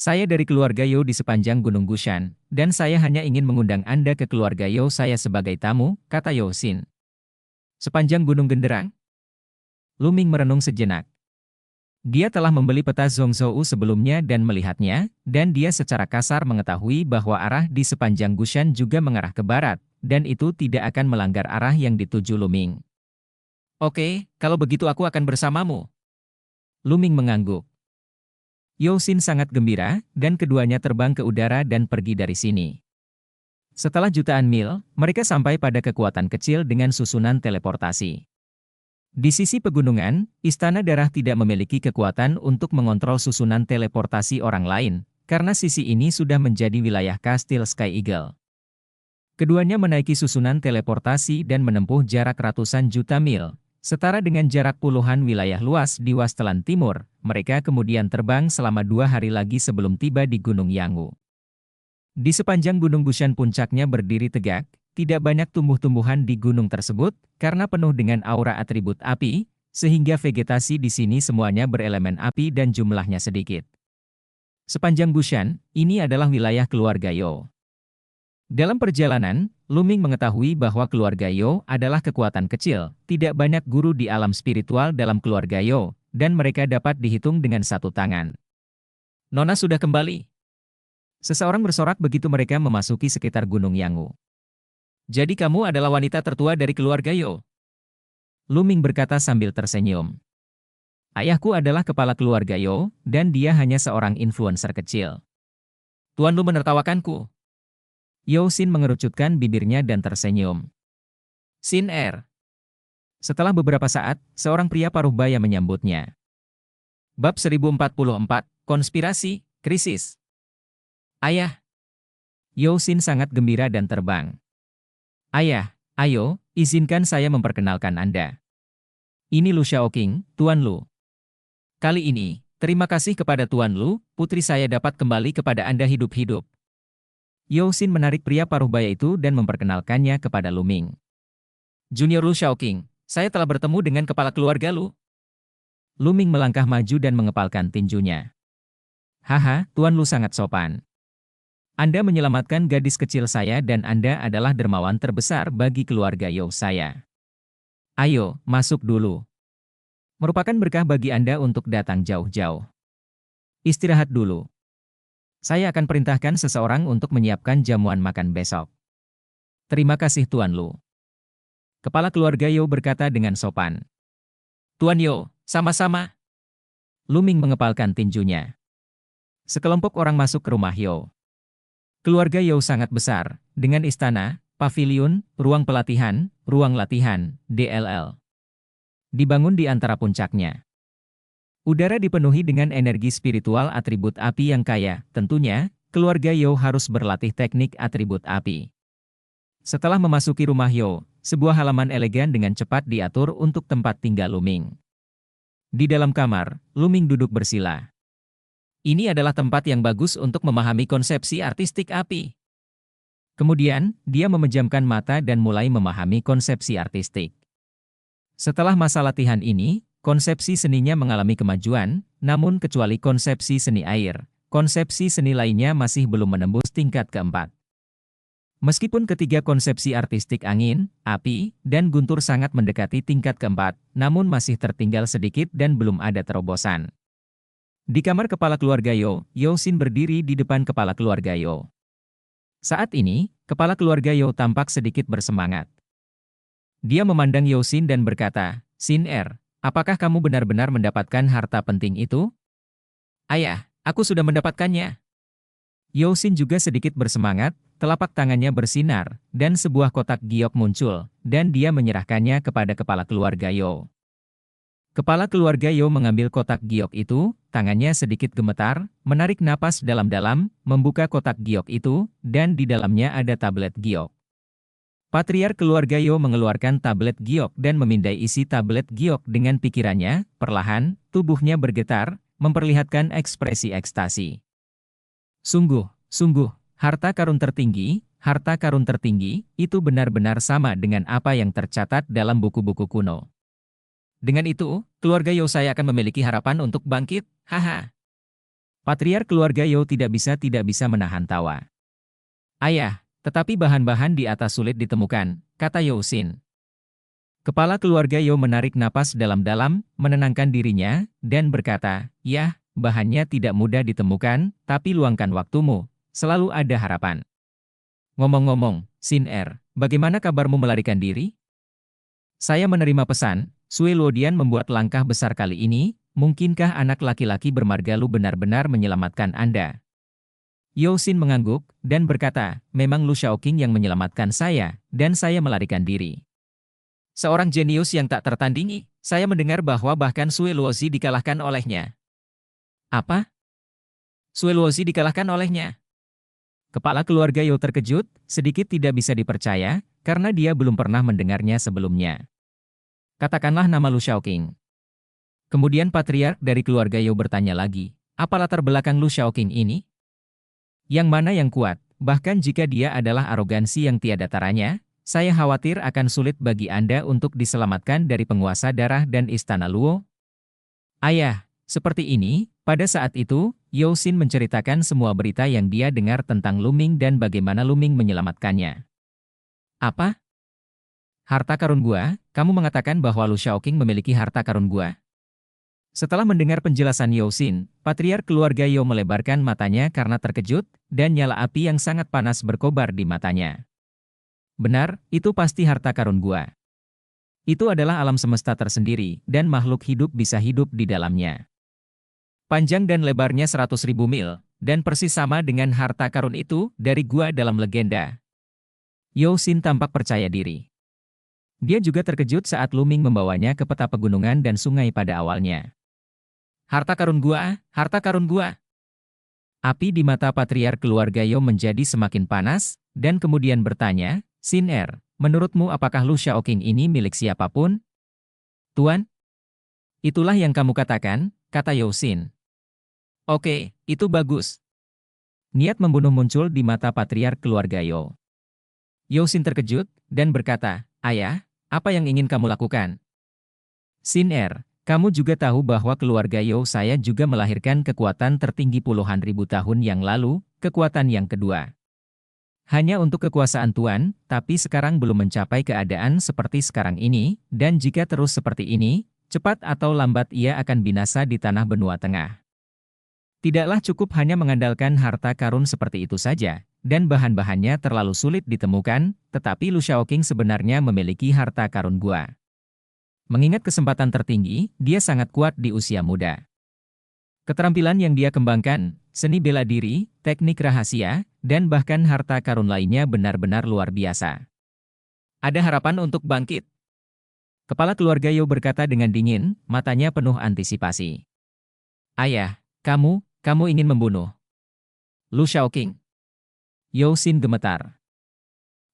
"Saya dari keluarga Yo di sepanjang Gunung Gushan, dan saya hanya ingin mengundang Anda ke keluarga Yo saya sebagai tamu," kata Yosin. "Sepanjang Gunung Genderang?" Luming merenung sejenak. Dia telah membeli peta Zhongzhou sebelumnya dan melihatnya, dan dia secara kasar mengetahui bahwa arah di sepanjang Gushan juga mengarah ke barat, dan itu tidak akan melanggar arah yang dituju Luming. "Oke, kalau begitu aku akan bersamamu." Luming mengangguk. Yosin sangat gembira, dan keduanya terbang ke udara dan pergi dari sini. Setelah jutaan mil, mereka sampai pada kekuatan kecil dengan susunan teleportasi. Di sisi pegunungan, Istana Darah tidak memiliki kekuatan untuk mengontrol susunan teleportasi orang lain, karena sisi ini sudah menjadi wilayah Kastil Sky Eagle. Keduanya menaiki susunan teleportasi dan menempuh jarak ratusan juta mil, setara dengan jarak puluhan wilayah luas di Wasteland Timur. Mereka kemudian terbang selama 2 hari lagi sebelum tiba di Gunung Yangu. Di sepanjang Gunung Gushan puncaknya berdiri tegak, tidak banyak tumbuh-tumbuhan di gunung tersebut, karena penuh dengan aura atribut api, sehingga vegetasi di sini semuanya berelemen api dan jumlahnya sedikit. Sepanjang Gushan, ini adalah wilayah keluarga Yo. Dalam perjalanan, Luming mengetahui bahwa keluarga Yo adalah kekuatan kecil, tidak banyak guru di alam spiritual dalam keluarga Yo, dan mereka dapat dihitung dengan satu tangan. "Nona sudah kembali." Seseorang bersorak begitu mereka memasuki sekitar Gunung Yangu. "Jadi kamu adalah wanita tertua dari keluarga Yo?" Luming berkata sambil tersenyum. "Ayahku adalah kepala keluarga Yo, dan dia hanya seorang influencer kecil." "Tuan Lu menertawakanku." Yosin mengerucutkan bibirnya dan tersenyum. "Sin Er." Setelah beberapa saat, seorang pria paruh baya menyambutnya. Bab 1044, Konspirasi, Krisis. "Ayah." Yosin sangat gembira dan terbang. "Ayah, ayo, izinkan saya memperkenalkan Anda. Ini Lu Xiaoqing, Tuan Lu. Kali ini, terima kasih kepada Tuan Lu, putri saya dapat kembali kepada Anda hidup-hidup." Yosin menarik pria paruh baya itu dan memperkenalkannya kepada Luming. "Junior Lu Xiaoqing, saya telah bertemu dengan kepala keluarga Lu." Luming melangkah maju dan mengepalkan tinjunya. "Haha, Tuan Lu sangat sopan. Anda menyelamatkan gadis kecil saya dan Anda adalah dermawan terbesar bagi keluarga Yo saya. Ayo, masuk dulu. Merupakan berkah bagi Anda untuk datang jauh-jauh. Istirahat dulu. Saya akan perintahkan seseorang untuk menyiapkan jamuan makan besok." "Terima kasih Tuan Lu." Kepala keluarga Yo berkata dengan sopan. "Tuan Yo, sama-sama." Luming mengepalkan tinjunya. Sekelompok orang masuk ke rumah Yo. Keluarga Yo sangat besar, dengan istana, paviliun, ruang pelatihan, ruang latihan, DLL. Dibangun di antara puncaknya. Udara dipenuhi dengan energi spiritual atribut api yang kaya. Tentunya, keluarga Yo harus berlatih teknik atribut api. Setelah memasuki rumah Yo, sebuah halaman elegan dengan cepat diatur untuk tempat tinggal Luming. Di dalam kamar, Luming duduk bersila. Ini adalah tempat yang bagus untuk memahami konsepsi artistik api. Kemudian, dia memejamkan mata dan mulai memahami konsepsi artistik. Setelah masa latihan ini, konsepsi seninya mengalami kemajuan, namun kecuali konsepsi seni air, konsepsi seni lainnya masih belum menembus tingkat keempat. Meskipun ketiga konsepsi artistik angin, api, dan guntur sangat mendekati tingkat keempat, namun masih tertinggal sedikit dan belum ada terobosan. Di kamar kepala keluarga Yo Sin berdiri di depan kepala keluarga Yo. Saat ini, kepala keluarga Yo tampak sedikit bersemangat. Dia memandang Yo Sin dan berkata, "Sin apakah kamu benar-benar mendapatkan harta penting itu?" "Ayah, aku sudah mendapatkannya." Yo Sin juga sedikit bersemangat, telapak tangannya bersinar, dan sebuah kotak giok muncul, dan dia menyerahkannya kepada kepala keluarga Yo. Kepala keluarga Yo mengambil kotak giok itu, tangannya sedikit gemetar, menarik napas dalam-dalam, membuka kotak giok itu, dan di dalamnya ada tablet giok. Patriark keluarga Yo mengeluarkan tablet giok dan memindai isi tablet giok dengan pikirannya, perlahan, tubuhnya bergetar, memperlihatkan ekspresi ekstasi. Sungguh, harta karun tertinggi, itu benar-benar sama dengan apa yang tercatat dalam buku-buku kuno. Dengan itu, keluarga Yo saya akan memiliki harapan untuk bangkit, haha. Patriark keluarga Yo tidak bisa menahan tawa. "Ayah, tetapi bahan-bahan di atas sulit ditemukan," kata Yo Sin. Kepala keluarga Yo menarik napas dalam-dalam, menenangkan dirinya, dan berkata, "Yah, bahannya tidak mudah ditemukan, tapi luangkan waktumu, selalu ada harapan." "Ngomong-ngomong, Sin bagaimana kabarmu melarikan diri?" "Saya menerima pesan, Sui Luodian membuat langkah besar kali ini, mungkinkah anak laki-laki bermarga Lu benar-benar menyelamatkan Anda?" Yo Sin mengangguk, dan berkata, "Memang Lu Shaoqing yang menyelamatkan saya, dan saya melarikan diri." "Seorang jenius yang tak tertandingi, saya mendengar bahwa bahkan Sui Luozi dikalahkan olehnya." "Apa? Sui Luozi dikalahkan olehnya?" Kepala keluarga Yo terkejut, sedikit tidak bisa dipercaya, karena dia belum pernah mendengarnya sebelumnya. "Katakanlah nama Lu Shaoqing." Kemudian patriark dari keluarga Yo bertanya lagi, "Apa latar belakang Lu Shaoqing ini? Yang mana yang kuat? Bahkan jika dia adalah arogansi yang tiada taranya, saya khawatir akan sulit bagi Anda untuk diselamatkan dari penguasa darah dan istana Luo." "Ayah, seperti ini." Pada saat itu, Yo Sin menceritakan semua berita yang dia dengar tentang Luming dan bagaimana Luming menyelamatkannya. "Apa? Harta karun gua? Kamu mengatakan bahwa Lu Shaoqing memiliki harta karun gua?" Setelah mendengar penjelasan Yo Sin, patriark keluarga Yo melebarkan matanya karena terkejut, dan nyala api yang sangat panas berkobar di matanya. "Benar, itu pasti harta karun gua. Itu adalah alam semesta tersendiri, dan makhluk hidup bisa hidup di dalamnya. Panjang dan lebarnya 100.000 mil, dan persis sama dengan harta karun itu dari gua dalam legenda." Yo Sin tampak percaya diri. Dia juga terkejut saat Luming membawanya ke peta pegunungan dan sungai pada awalnya. Harta karun gua, harta karun gua." Api di mata patriark keluarga Yo menjadi semakin panas, dan kemudian bertanya, "Sin menurutmu apakah Lu Shaoqing ini milik siapapun?" "Tuan, itulah yang kamu katakan," kata Yo Sin. "Oke, itu bagus." Niat membunuh muncul di mata patriark keluarga Yo. Yo Sin terkejut, dan berkata, "Ayah, apa yang ingin kamu lakukan?" "Sin kamu juga tahu bahwa keluarga Yo saya juga melahirkan kekuatan tertinggi puluhan ribu tahun yang lalu, kekuatan yang kedua. Hanya untuk kekuasaan Tuan, tapi sekarang belum mencapai keadaan seperti sekarang ini, dan jika terus seperti ini, cepat atau lambat ia akan binasa di tanah benua tengah. Tidaklah cukup hanya mengandalkan harta karun seperti itu saja, dan bahan-bahannya terlalu sulit ditemukan, tetapi Lu Shaoqing sebenarnya memiliki harta karun gua. Mengingat kesempatan tertinggi, dia sangat kuat di usia muda. Keterampilan yang dia kembangkan, seni bela diri, teknik rahasia, dan bahkan harta karun lainnya benar-benar luar biasa. Ada harapan untuk bangkit." Kepala keluarga Yo berkata dengan dingin, matanya penuh antisipasi. "Ayah, kamu ingin membunuh Lu Shaoqing?" Yo Sin gemetar.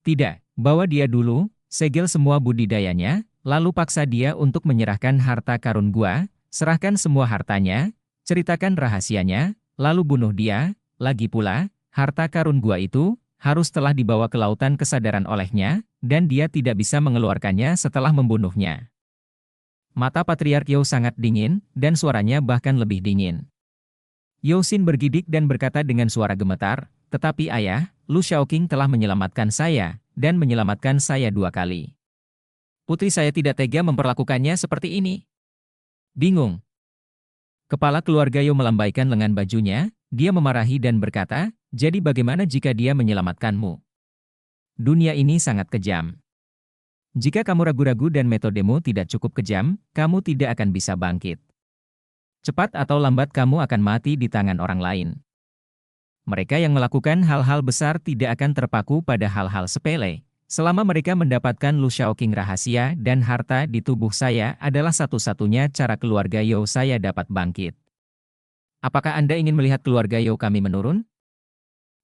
"Tidak, bawa dia dulu, segel semua budidayanya, lalu paksa dia untuk menyerahkan harta karun gua, serahkan semua hartanya, ceritakan rahasianya, lalu bunuh dia. Lagi pula, harta karun gua itu harus telah dibawa ke lautan kesadaran olehnya, dan dia tidak bisa mengeluarkannya setelah membunuhnya." Mata patriark Yo sangat dingin, dan suaranya bahkan lebih dingin. Yo Sin bergidik dan berkata dengan suara gemetar, "Tetapi ayah, Lu Shaoqing telah menyelamatkan saya, dan menyelamatkan saya 2 kali. Putri saya tidak tega memperlakukannya seperti ini. Bingung. Kepala keluarga Yo melambaikan lengan bajunya, dia memarahi dan berkata, jadi bagaimana jika dia menyelamatkanmu? Dunia ini sangat kejam. Jika kamu ragu-ragu dan metodemu tidak cukup kejam, kamu tidak akan bisa bangkit. Cepat atau lambat kamu akan mati di tangan orang lain. Mereka yang melakukan hal-hal besar tidak akan terpaku pada hal-hal sepele. Selama mereka mendapatkan Lu Shaoqing rahasia dan harta di tubuh saya adalah satu-satunya cara keluarga Yo saya dapat bangkit. Apakah Anda ingin melihat keluarga Yo kami menurun?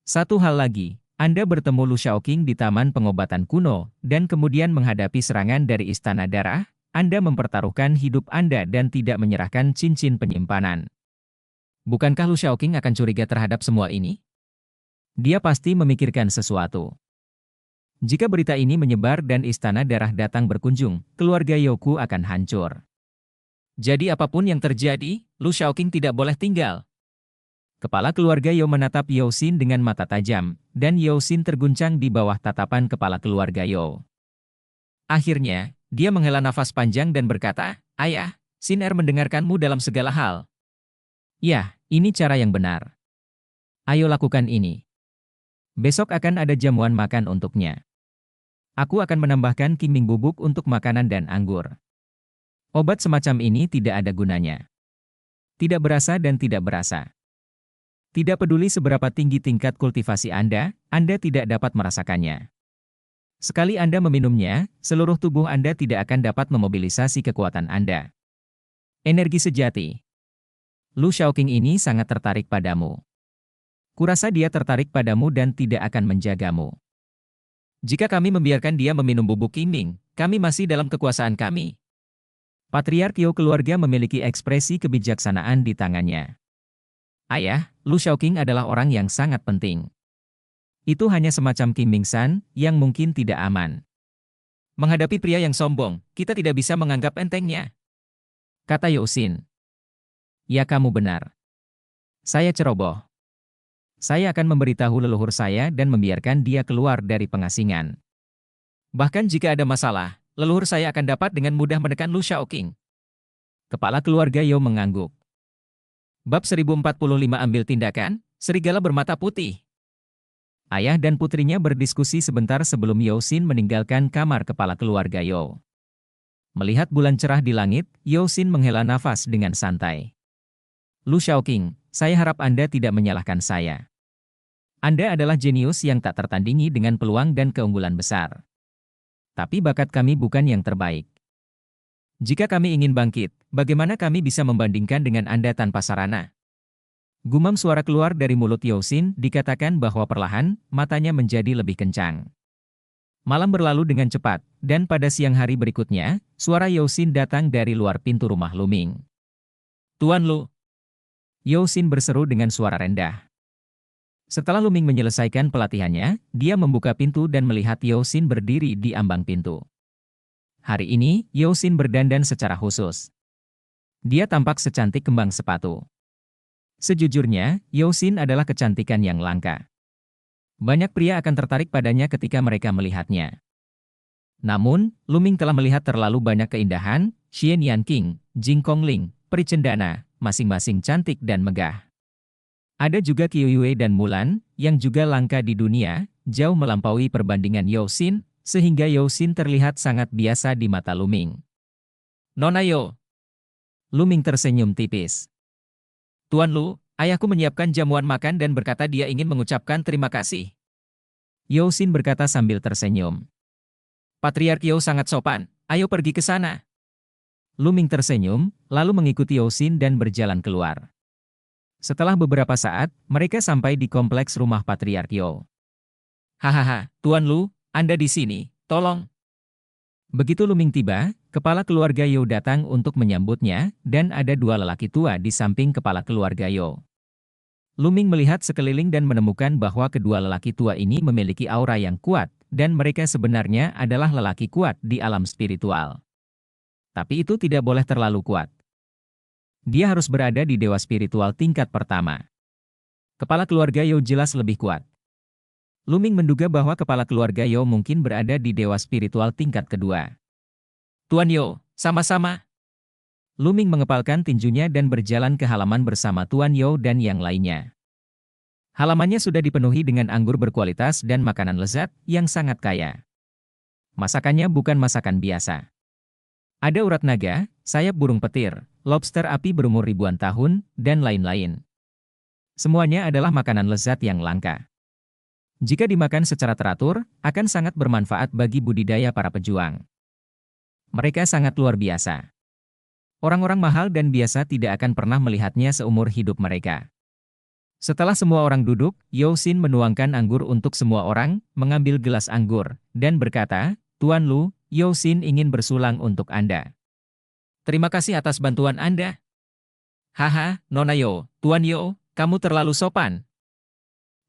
Satu hal lagi, Anda bertemu Lu Shaoqing di Taman Pengobatan Kuno, dan kemudian menghadapi serangan dari Istana Darah, Anda mempertaruhkan hidup Anda dan tidak menyerahkan cincin penyimpanan. Bukankah Lu Shaoqing akan curiga terhadap semua ini? Dia pasti memikirkan sesuatu. Jika berita ini menyebar dan Istana Darah datang berkunjung, keluarga Youku akan hancur. Jadi apapun yang terjadi, Lu Shaoqing tidak boleh tinggal. Kepala keluarga Yo menatap Yo Xin dengan mata tajam, dan Yo Xin terguncang di bawah tatapan kepala keluarga Yo. Akhirnya, dia menghela nafas panjang dan berkata, Ayah, Xin Er mendengarkanmu dalam segala hal. Ya, ini cara yang benar. Ayo lakukan ini. Besok akan ada jamuan makan untuknya. Aku akan menambahkan kiming bubuk untuk makanan dan anggur. Obat semacam ini tidak ada gunanya. Tidak berasa dan tidak berasa. Tidak peduli seberapa tinggi tingkat kultivasi Anda tidak dapat merasakannya. Sekali Anda meminumnya, seluruh tubuh Anda tidak akan dapat memobilisasi kekuatan Anda. Energi sejati. Lu Shaoqing ini sangat tertarik padamu. Kurasa dia tertarik padamu dan tidak akan menjagamu. Jika kami membiarkan dia meminum bubuk kiming, kami masih dalam kekuasaan kami. Patriark Yo keluarga memiliki ekspresi kebijaksanaan di tangannya. Ayah, Lu Shaoqing adalah orang yang sangat penting. Itu hanya semacam Kim Ming San yang mungkin tidak aman. Menghadapi pria yang sombong, kita tidak bisa menganggap entengnya. Kata Yo Xin. Ya kamu benar. Saya ceroboh. Saya akan memberitahu leluhur saya dan membiarkan dia keluar dari pengasingan. Bahkan jika ada masalah, leluhur saya akan dapat dengan mudah menekan Lu Shaoqing. Kepala keluarga Yo mengangguk. Bab 1045 ambil tindakan, serigala bermata putih. Ayah dan putrinya berdiskusi sebentar sebelum Yo Xin meninggalkan kamar kepala keluarga Yo. Melihat bulan cerah di langit, Yo Xin menghela nafas dengan santai. Lu Shaoqing, saya harap Anda tidak menyalahkan saya. Anda adalah jenius yang tak tertandingi dengan peluang dan keunggulan besar. Tapi bakat kami bukan yang terbaik. Jika kami ingin bangkit, bagaimana kami bisa membandingkan dengan Anda tanpa sarana? Gumam suara keluar dari mulut Yo Xin, dikatakan bahwa perlahan, matanya menjadi lebih kencang. Malam berlalu dengan cepat, dan pada siang hari berikutnya, suara Yo Xin datang dari luar pintu rumah Luming. Tuan Lu. Yo Xin berseru dengan suara rendah. Setelah Luming menyelesaikan pelatihannya, dia membuka pintu dan melihat Yo Xin berdiri di ambang pintu. Hari ini, Yo Xin berdandan secara khusus. Dia tampak secantik kembang sepatu. Sejujurnya, Yo Xin adalah kecantikan yang langka. Banyak pria akan tertarik padanya ketika mereka melihatnya. Namun, Luming telah melihat terlalu banyak keindahan, Xian Yan King, Jing Kongling, peri cendana, masing-masing cantik dan megah. Ada juga Qiu Yue dan Mulan, yang juga langka di dunia, jauh melampaui perbandingan Yo Xin, sehingga Yo Xin terlihat sangat biasa di mata Luming. Nona Yo. Luming tersenyum tipis. Tuan Lu, ayahku menyiapkan jamuan makan dan berkata dia ingin mengucapkan terima kasih. Yo Xin berkata sambil tersenyum. Patriark Yo sangat sopan, ayo pergi ke sana. Luming tersenyum, lalu mengikuti Yo Xin dan berjalan keluar. Setelah beberapa saat, mereka sampai di kompleks rumah Patriark Yo. Hahaha, Tuan Lu, Anda di sini, tolong. Begitu Luming tiba, kepala keluarga Yo datang untuk menyambutnya, dan ada dua lelaki tua di samping kepala keluarga Yo. Luming melihat sekeliling dan menemukan bahwa kedua lelaki tua ini memiliki aura yang kuat, dan mereka sebenarnya adalah lelaki kuat di alam spiritual. Tapi itu tidak boleh terlalu kuat. Dia harus berada di dewa spiritual tingkat pertama. Kepala keluarga Yo jelas lebih kuat. Luming menduga bahwa kepala keluarga Yo mungkin berada di dewa spiritual tingkat kedua. Tuan Yo, sama-sama. Luming mengepalkan tinjunya dan berjalan ke halaman bersama Tuan Yo dan yang lainnya. Halamannya sudah dipenuhi dengan anggur berkualitas dan makanan lezat yang sangat kaya. Masakannya bukan masakan biasa. Ada urat naga, sayap burung petir, lobster api berumur ribuan tahun, dan lain-lain. Semuanya adalah makanan lezat yang langka. Jika dimakan secara teratur, akan sangat bermanfaat bagi budidaya para pejuang. Mereka sangat luar biasa. Orang-orang mahal dan biasa tidak akan pernah melihatnya seumur hidup mereka. Setelah semua orang duduk, Yo Xin menuangkan anggur untuk semua orang, mengambil gelas anggur, dan berkata, Tuan Lu, Yo Xin ingin bersulang untuk Anda. Terima kasih atas bantuan Anda. Haha, Nona Yo, Tuan Yo, kamu terlalu sopan.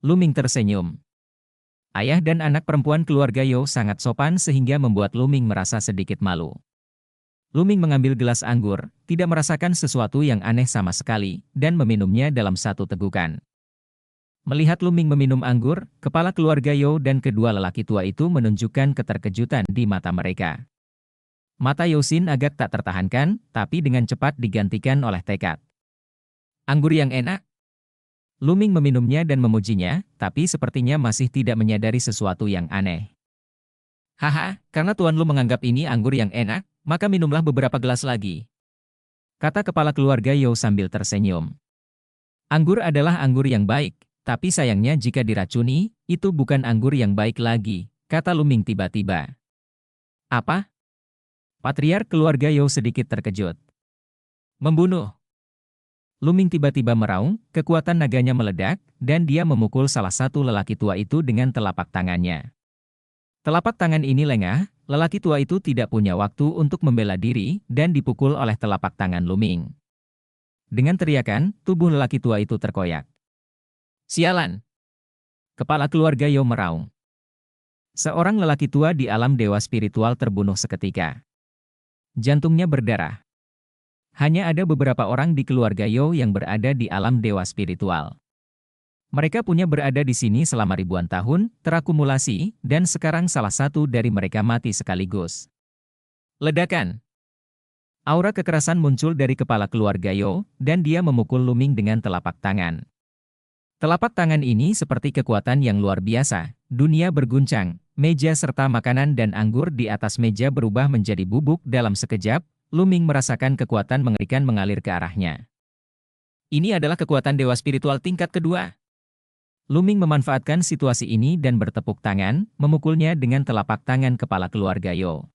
Luming tersenyum. Ayah dan anak perempuan keluarga Yo sangat sopan sehingga membuat Luming merasa sedikit malu. Luming mengambil gelas anggur, tidak merasakan sesuatu yang aneh sama sekali, dan meminumnya dalam satu tegukan. Melihat Luming meminum anggur, kepala keluarga Yo dan kedua lelaki tua itu menunjukkan keterkejutan di mata mereka. Mata Yo Xin agak tak tertahankan, tapi dengan cepat digantikan oleh tekad. Anggur yang enak. Luming meminumnya dan memujinya, tapi sepertinya masih tidak menyadari sesuatu yang aneh. Haha, karena Tuan Lu menganggap ini anggur yang enak, maka minumlah beberapa gelas lagi. Kata kepala keluarga Yo sambil tersenyum. Anggur adalah anggur yang baik, tapi sayangnya jika diracuni, itu bukan anggur yang baik lagi, kata Luming tiba-tiba. Apa? Patriark keluarga Yo sedikit terkejut. Membunuh. Luming tiba-tiba meraung, kekuatan naganya meledak, dan dia memukul salah satu lelaki tua itu dengan telapak tangannya. Telapak tangan ini lengah, lelaki tua itu tidak punya waktu untuk membela diri, dan dipukul oleh telapak tangan Luming. Dengan teriakan, tubuh lelaki tua itu terkoyak. Sialan! Kepala keluarga Yo meraung. Seorang lelaki tua di alam dewa spiritual terbunuh seketika. Jantungnya berdarah. Hanya ada beberapa orang di keluarga Yo yang berada di alam dewa spiritual. Mereka punya berada di sini selama ribuan tahun, terakumulasi, dan sekarang salah satu dari mereka mati sekaligus. Ledakan. Aura kekerasan muncul dari kepala keluarga Yo, dan dia memukul Luming dengan telapak tangan. Telapak tangan ini seperti kekuatan yang luar biasa, dunia berguncang, meja serta makanan dan anggur di atas meja berubah menjadi bubuk dalam sekejap. Luming merasakan kekuatan mengerikan mengalir ke arahnya. Ini adalah kekuatan dewa spiritual tingkat kedua. Luming memanfaatkan situasi ini dan bertepuk tangan, memukulnya dengan telapak tangan kepala keluarga Yo.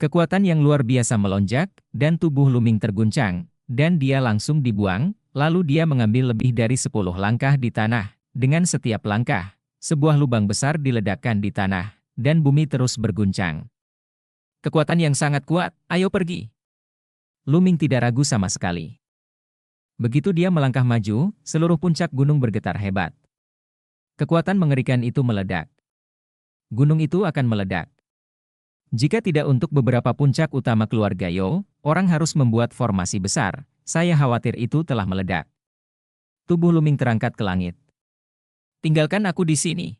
Kekuatan yang luar biasa melonjak, dan tubuh Luming terguncang, dan dia langsung dibuang, lalu dia mengambil lebih dari 10 langkah di tanah. Dengan setiap langkah, sebuah lubang besar diledakkan di tanah, dan bumi terus berguncang. Kekuatan yang sangat kuat, ayo pergi. Luming tidak ragu sama sekali. Begitu dia melangkah maju, seluruh puncak gunung bergetar hebat. Kekuatan mengerikan itu meledak. Gunung itu akan meledak. Jika tidak untuk beberapa puncak utama keluarga Yo, orang harus membuat formasi besar. Saya khawatir itu telah meledak. Tubuh Luming terangkat ke langit. Tinggalkan aku di sini.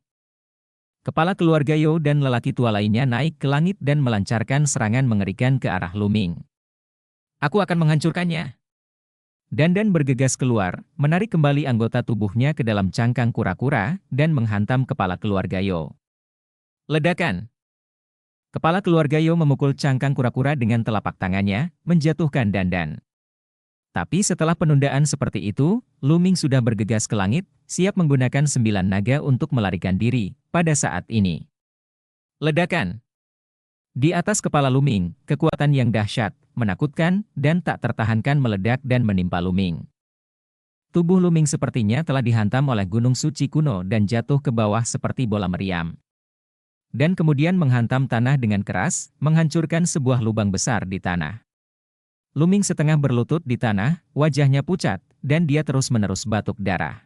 Kepala keluarga Yo dan lelaki tua lainnya naik ke langit dan melancarkan serangan mengerikan ke arah Luming. Aku akan menghancurkannya. Dandan bergegas keluar, menarik kembali anggota tubuhnya ke dalam cangkang kura-kura, dan menghantam kepala keluarga Yo. Ledakan. Kepala keluarga Yo memukul cangkang kura-kura dengan telapak tangannya, menjatuhkan Dandan. Tapi setelah penundaan seperti itu, Luming sudah bergegas ke langit, siap menggunakan 9 naga untuk melarikan diri, pada saat ini. Ledakan. Di atas kepala Luming, kekuatan yang dahsyat, menakutkan, dan tak tertahankan meledak dan menimpa Luming. Tubuh Luming sepertinya telah dihantam oleh gunung suci kuno dan jatuh ke bawah seperti bola meriam. Dan kemudian menghantam tanah dengan keras, menghancurkan sebuah lubang besar di tanah. Luming setengah berlutut di tanah, wajahnya pucat, dan dia terus-menerus batuk darah.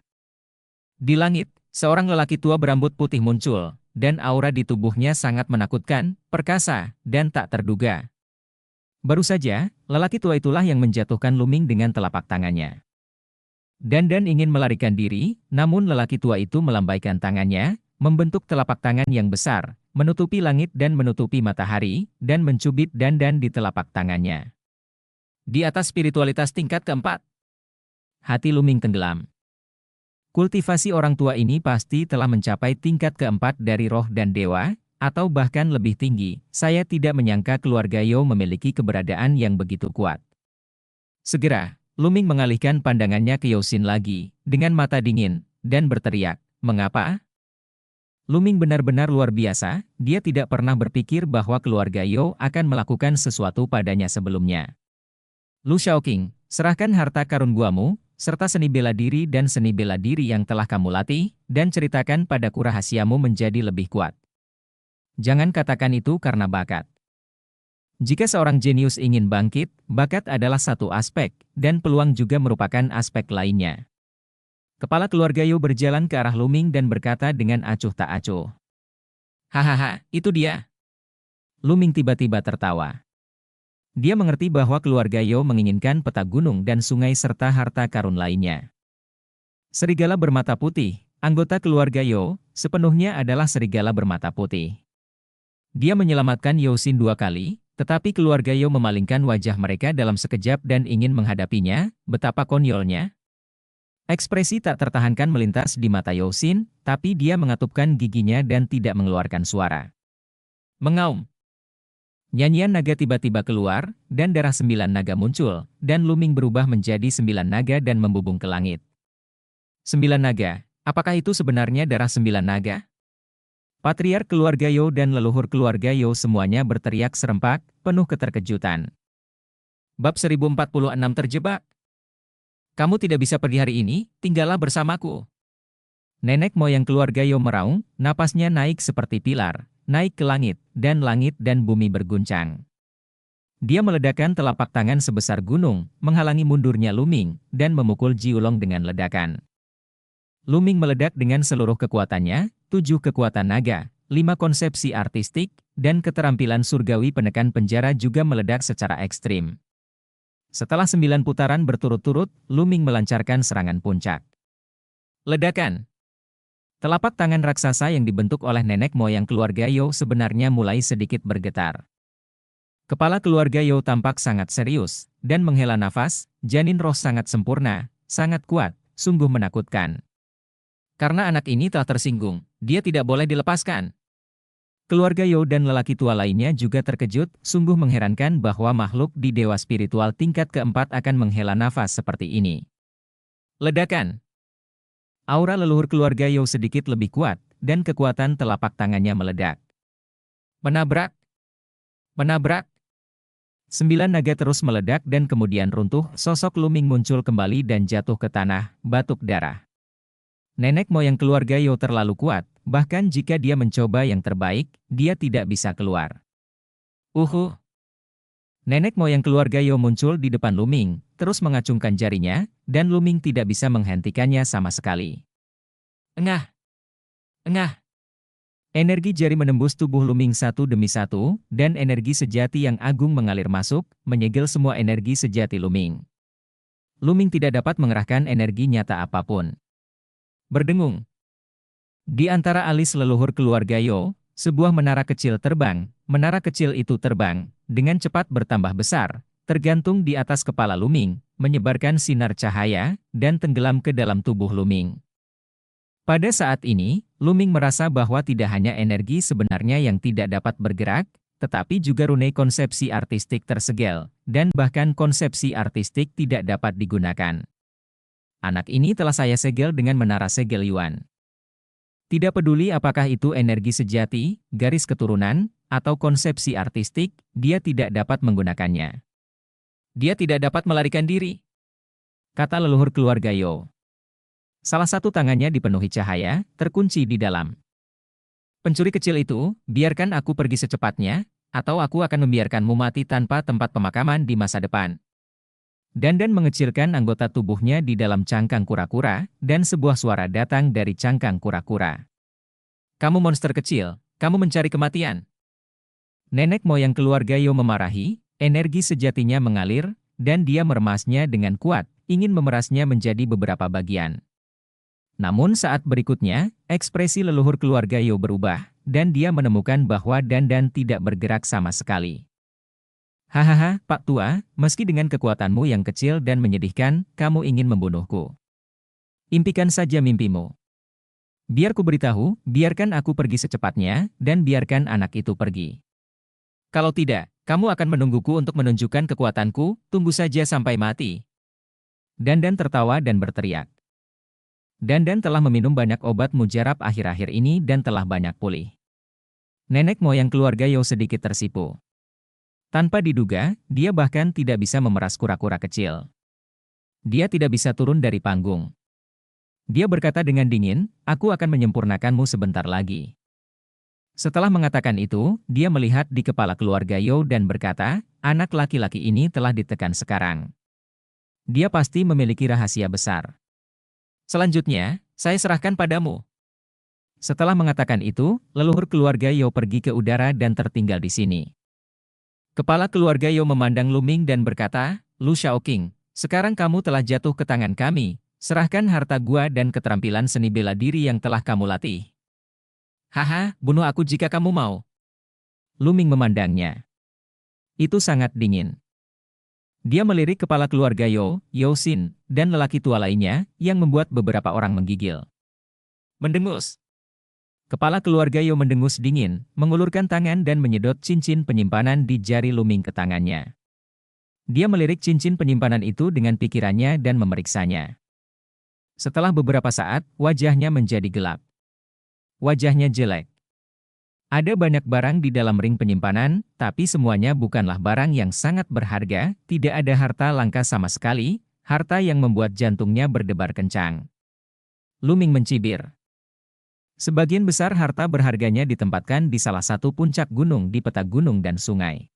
Di langit, seorang lelaki tua berambut putih muncul, dan aura di tubuhnya sangat menakutkan, perkasa, dan tak terduga. Baru saja, lelaki tua itulah yang menjatuhkan Luming dengan telapak tangannya. Dandan ingin melarikan diri, namun lelaki tua itu melambaikan tangannya, membentuk telapak tangan yang besar, menutupi langit dan menutupi matahari, dan mencubit dandan di telapak tangannya. Di atas spiritualitas tingkat keempat, hati Luming tenggelam. Kultivasi orang tua ini pasti telah mencapai tingkat keempat dari roh dan dewa, atau bahkan lebih tinggi. Saya tidak menyangka keluarga Yo memiliki keberadaan yang begitu kuat. Segera, Luming mengalihkan pandangannya ke Yosin lagi, dengan mata dingin, dan berteriak, "Mengapa?" Luming benar-benar luar biasa, dia tidak pernah berpikir bahwa keluarga Yo akan melakukan sesuatu padanya sebelumnya. "Lu Shaoqing, serahkan harta karun guamu, serta seni bela diri dan seni bela diri yang telah kamu latih, dan ceritakan padaku rahasiamu menjadi lebih kuat. Jangan katakan itu karena bakat. Jika seorang jenius ingin bangkit, bakat adalah satu aspek, dan peluang juga merupakan aspek lainnya." Kepala keluarga Yo berjalan ke arah Luming dan berkata dengan acuh tak acuh. "Hahaha, itu dia." Luming tiba-tiba tertawa. Dia mengerti bahwa keluarga Yo menginginkan peta gunung dan sungai serta harta karun lainnya. Serigala bermata putih, anggota keluarga Yo, sepenuhnya adalah serigala bermata putih. Dia menyelamatkan Yosin 2 kali, tetapi keluarga Yo memalingkan wajah mereka dalam sekejap dan ingin menghadapinya. Betapa konyolnya. Ekspresi tak tertahankan melintas di mata Yosin, tapi dia mengatupkan giginya dan tidak mengeluarkan suara. Mengaum. Nyanyian naga tiba-tiba keluar, dan darah 9 naga muncul, dan Luming berubah menjadi 9 naga dan membubung ke langit. 9 naga, apakah itu sebenarnya darah 9 naga? Patriark keluarga Yo dan leluhur keluarga Yo semuanya berteriak serempak, penuh keterkejutan. Bab 1046 terjebak. "Kamu tidak bisa pergi hari ini, tinggallah bersamaku." Nenek moyang keluarga Yo meraung, napasnya naik seperti pilar, naik ke langit dan bumi berguncang. Dia meledakkan telapak tangan sebesar gunung, menghalangi mundurnya Luming, dan memukul Jiulong dengan ledakan. Luming meledak dengan seluruh kekuatannya, 7 kekuatan naga, 5 konsepsi artistik, dan keterampilan surgawi penekan penjara juga meledak secara ekstrim. Setelah 9 putaran berturut-turut, Luming melancarkan serangan puncak. Ledakan. Telapak tangan raksasa yang dibentuk oleh nenek moyang keluarga Yo sebenarnya mulai sedikit bergetar. Kepala keluarga Yo tampak sangat serius, dan menghela nafas, janin roh sangat sempurna, sangat kuat, sungguh menakutkan. Karena anak ini telah tersinggung, dia tidak boleh dilepaskan. Keluarga Yo dan lelaki tua lainnya juga terkejut, sungguh mengherankan bahwa makhluk di dewa spiritual tingkat keempat akan menghela nafas seperti ini. Ledakan. Aura leluhur keluarga Yo sedikit lebih kuat, dan kekuatan telapak tangannya meledak. Menabrak. Menabrak. 9 naga terus meledak dan kemudian runtuh, sosok Luming muncul kembali dan jatuh ke tanah, batuk darah. Nenek moyang keluarga Yo terlalu kuat, bahkan jika dia mencoba yang terbaik, dia tidak bisa keluar. Nenek moyang keluarga Yo muncul di depan Luming, terus mengacungkan jarinya, dan Luming tidak bisa menghentikannya sama sekali. Engah! Engah! Energi jari menembus tubuh Luming satu demi satu, dan energi sejati yang agung mengalir masuk, menyegel semua energi sejati Luming. Luming tidak dapat mengerahkan energi nyata apapun. Berdengung. Di antara alis leluhur keluarga Yo, sebuah menara kecil terbang. Menara kecil itu terbang, dengan cepat bertambah besar, tergantung di atas kepala Luming, menyebarkan sinar cahaya, dan tenggelam ke dalam tubuh Luming. Pada saat ini, Luming merasa bahwa tidak hanya energi sebenarnya yang tidak dapat bergerak, tetapi juga rune konsepsi artistik tersegel, dan bahkan konsepsi artistik tidak dapat digunakan. Anak ini telah saya segel dengan menara segel Yuan. Tidak peduli apakah itu energi sejati, garis keturunan, atau konsepsi artistik, dia tidak dapat menggunakannya. Dia tidak dapat melarikan diri, kata leluhur keluarga Yo. Salah satu tangannya dipenuhi cahaya, terkunci di dalam. Pencuri kecil itu, biarkan aku pergi secepatnya, atau aku akan membiarkanmu mati tanpa tempat pemakaman di masa depan. Dandan mengecilkan anggota tubuhnya di dalam cangkang kura-kura, dan sebuah suara datang dari cangkang kura-kura. Kamu monster kecil, kamu mencari kematian. Nenek moyang keluarga Yo memarahi, energi sejatinya mengalir, dan dia meremasnya dengan kuat, ingin memerasnya menjadi beberapa bagian. Namun saat berikutnya, ekspresi leluhur keluarga Yo berubah, dan dia menemukan bahwa Dandan tidak bergerak sama sekali. Hahaha, Pak Tua, meski dengan kekuatanmu yang kecil dan menyedihkan, kamu ingin membunuhku. Impikan saja mimpimu. Biar ku beritahu, biarkan aku pergi secepatnya, dan biarkan anak itu pergi. Kalau tidak, kamu akan menungguku untuk menunjukkan kekuatanku, tunggu saja sampai mati. Dandan tertawa dan berteriak. Dandan telah meminum banyak obat mujarab akhir-akhir ini dan telah banyak pulih. Nenek moyang keluarga Yo sedikit tersipu. Tanpa diduga, dia bahkan tidak bisa memeras kura-kura kecil. Dia tidak bisa turun dari panggung. Dia berkata dengan dingin, aku akan menyempurnakanmu sebentar lagi. Setelah mengatakan itu, dia melihat di kepala keluarga Yo dan berkata, anak laki-laki ini telah ditekan sekarang. Dia pasti memiliki rahasia besar. Selanjutnya, saya serahkan padamu. Setelah mengatakan itu, leluhur keluarga Yo pergi ke udara dan tertinggal di sini. Kepala keluarga Yo memandang Luming dan berkata, Lu Shaoqing, sekarang kamu telah jatuh ke tangan kami, serahkan harta gua dan keterampilan seni bela diri yang telah kamu latih. Haha, bunuh aku jika kamu mau. Luming memandangnya. Itu sangat dingin. Dia melirik kepala keluarga Yo, Yo Xin, dan lelaki tua lainnya, yang membuat beberapa orang menggigil. Mendengus. Kepala keluarga Yo mendengus dingin, mengulurkan tangan dan menyedot cincin penyimpanan di jari Luming ke tangannya. Dia melirik cincin penyimpanan itu dengan pikirannya dan memeriksanya. Setelah beberapa saat, wajahnya menjadi gelap. Wajahnya jelek. Ada banyak barang di dalam ring penyimpanan, tapi semuanya bukanlah barang yang sangat berharga, tidak ada harta langka sama sekali, harta yang membuat jantungnya berdebar kencang. Luming mencibir. Sebagian besar harta berharganya ditempatkan di salah satu puncak gunung di peta gunung dan sungai.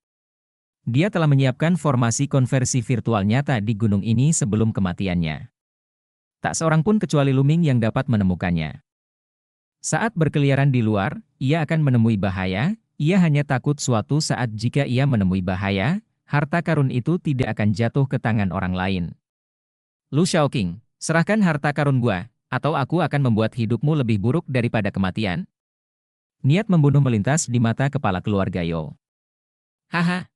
Dia telah menyiapkan formasi konversi virtual nyata di gunung ini sebelum kematiannya. Tak seorang pun kecuali Luming yang dapat menemukannya. Saat berkeliaran di luar, ia akan menemui bahaya, ia hanya takut suatu saat jika ia menemui bahaya, harta karun itu tidak akan jatuh ke tangan orang lain. Lu Shaoqing, serahkan harta karun gua, atau aku akan membuat hidupmu lebih buruk daripada kematian? Niat membunuh melintas di mata kepala keluarga Yo. Haha.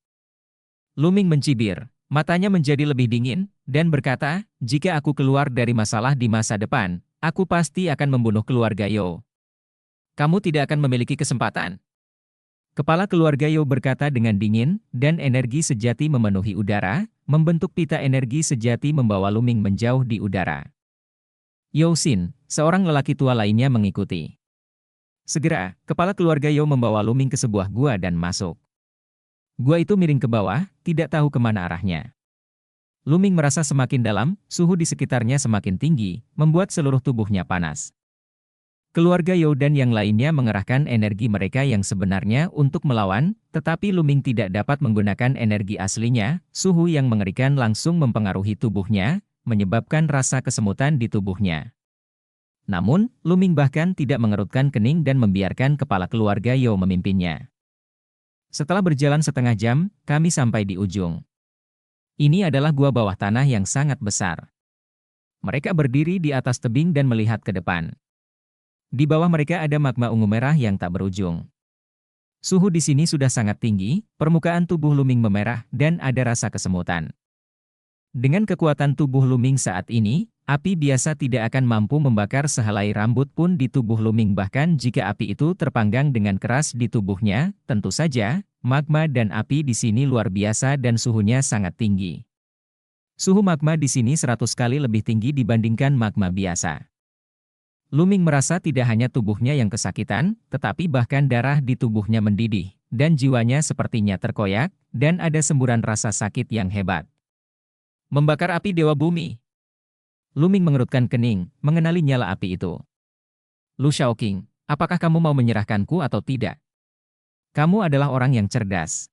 Luming mencibir, matanya menjadi lebih dingin, dan berkata, jika aku keluar dari masalah di masa depan, aku pasti akan membunuh keluarga Yo. Kamu tidak akan memiliki kesempatan. Kepala keluarga Yo berkata dengan dingin, dan energi sejati memenuhi udara, membentuk pita energi sejati membawa Luming menjauh di udara. Yo Xin, seorang lelaki tua lainnya mengikuti. Segera, kepala keluarga Yo membawa Luming ke sebuah gua dan masuk. Gua itu miring ke bawah, tidak tahu kemana arahnya. Luming merasa semakin dalam, suhu di sekitarnya semakin tinggi, membuat seluruh tubuhnya panas. Keluarga Yo dan yang lainnya mengerahkan energi mereka yang sebenarnya untuk melawan, tetapi Luming tidak dapat menggunakan energi aslinya, suhu yang mengerikan langsung mempengaruhi tubuhnya, menyebabkan rasa kesemutan di tubuhnya. Namun, Luming bahkan tidak mengerutkan kening dan membiarkan kepala keluarga Yo memimpinnya. Setelah berjalan setengah jam, kami sampai di ujung. Ini adalah gua bawah tanah yang sangat besar. Mereka berdiri di atas tebing dan melihat ke depan. Di bawah mereka ada magma ungu merah yang tak berujung. Suhu di sini sudah sangat tinggi, permukaan tubuh Luming memerah, dan ada rasa kesemutan. Dengan kekuatan tubuh Luming saat ini, api biasa tidak akan mampu membakar sehelai rambut pun di tubuh Luming, bahkan jika api itu terpanggang dengan keras di tubuhnya, tentu saja, magma dan api di sini luar biasa dan suhunya sangat tinggi. Suhu magma di sini 100 kali lebih tinggi dibandingkan magma biasa. Luming merasa tidak hanya tubuhnya yang kesakitan, tetapi bahkan darah di tubuhnya mendidih, dan jiwanya sepertinya terkoyak, dan ada semburan rasa sakit yang hebat. Membakar api Dewa Bumi. Luming mengerutkan kening, mengenali nyala api itu. Lu Shaoqing, apakah kamu mau menyerahkanku atau tidak? Kamu adalah orang yang cerdas.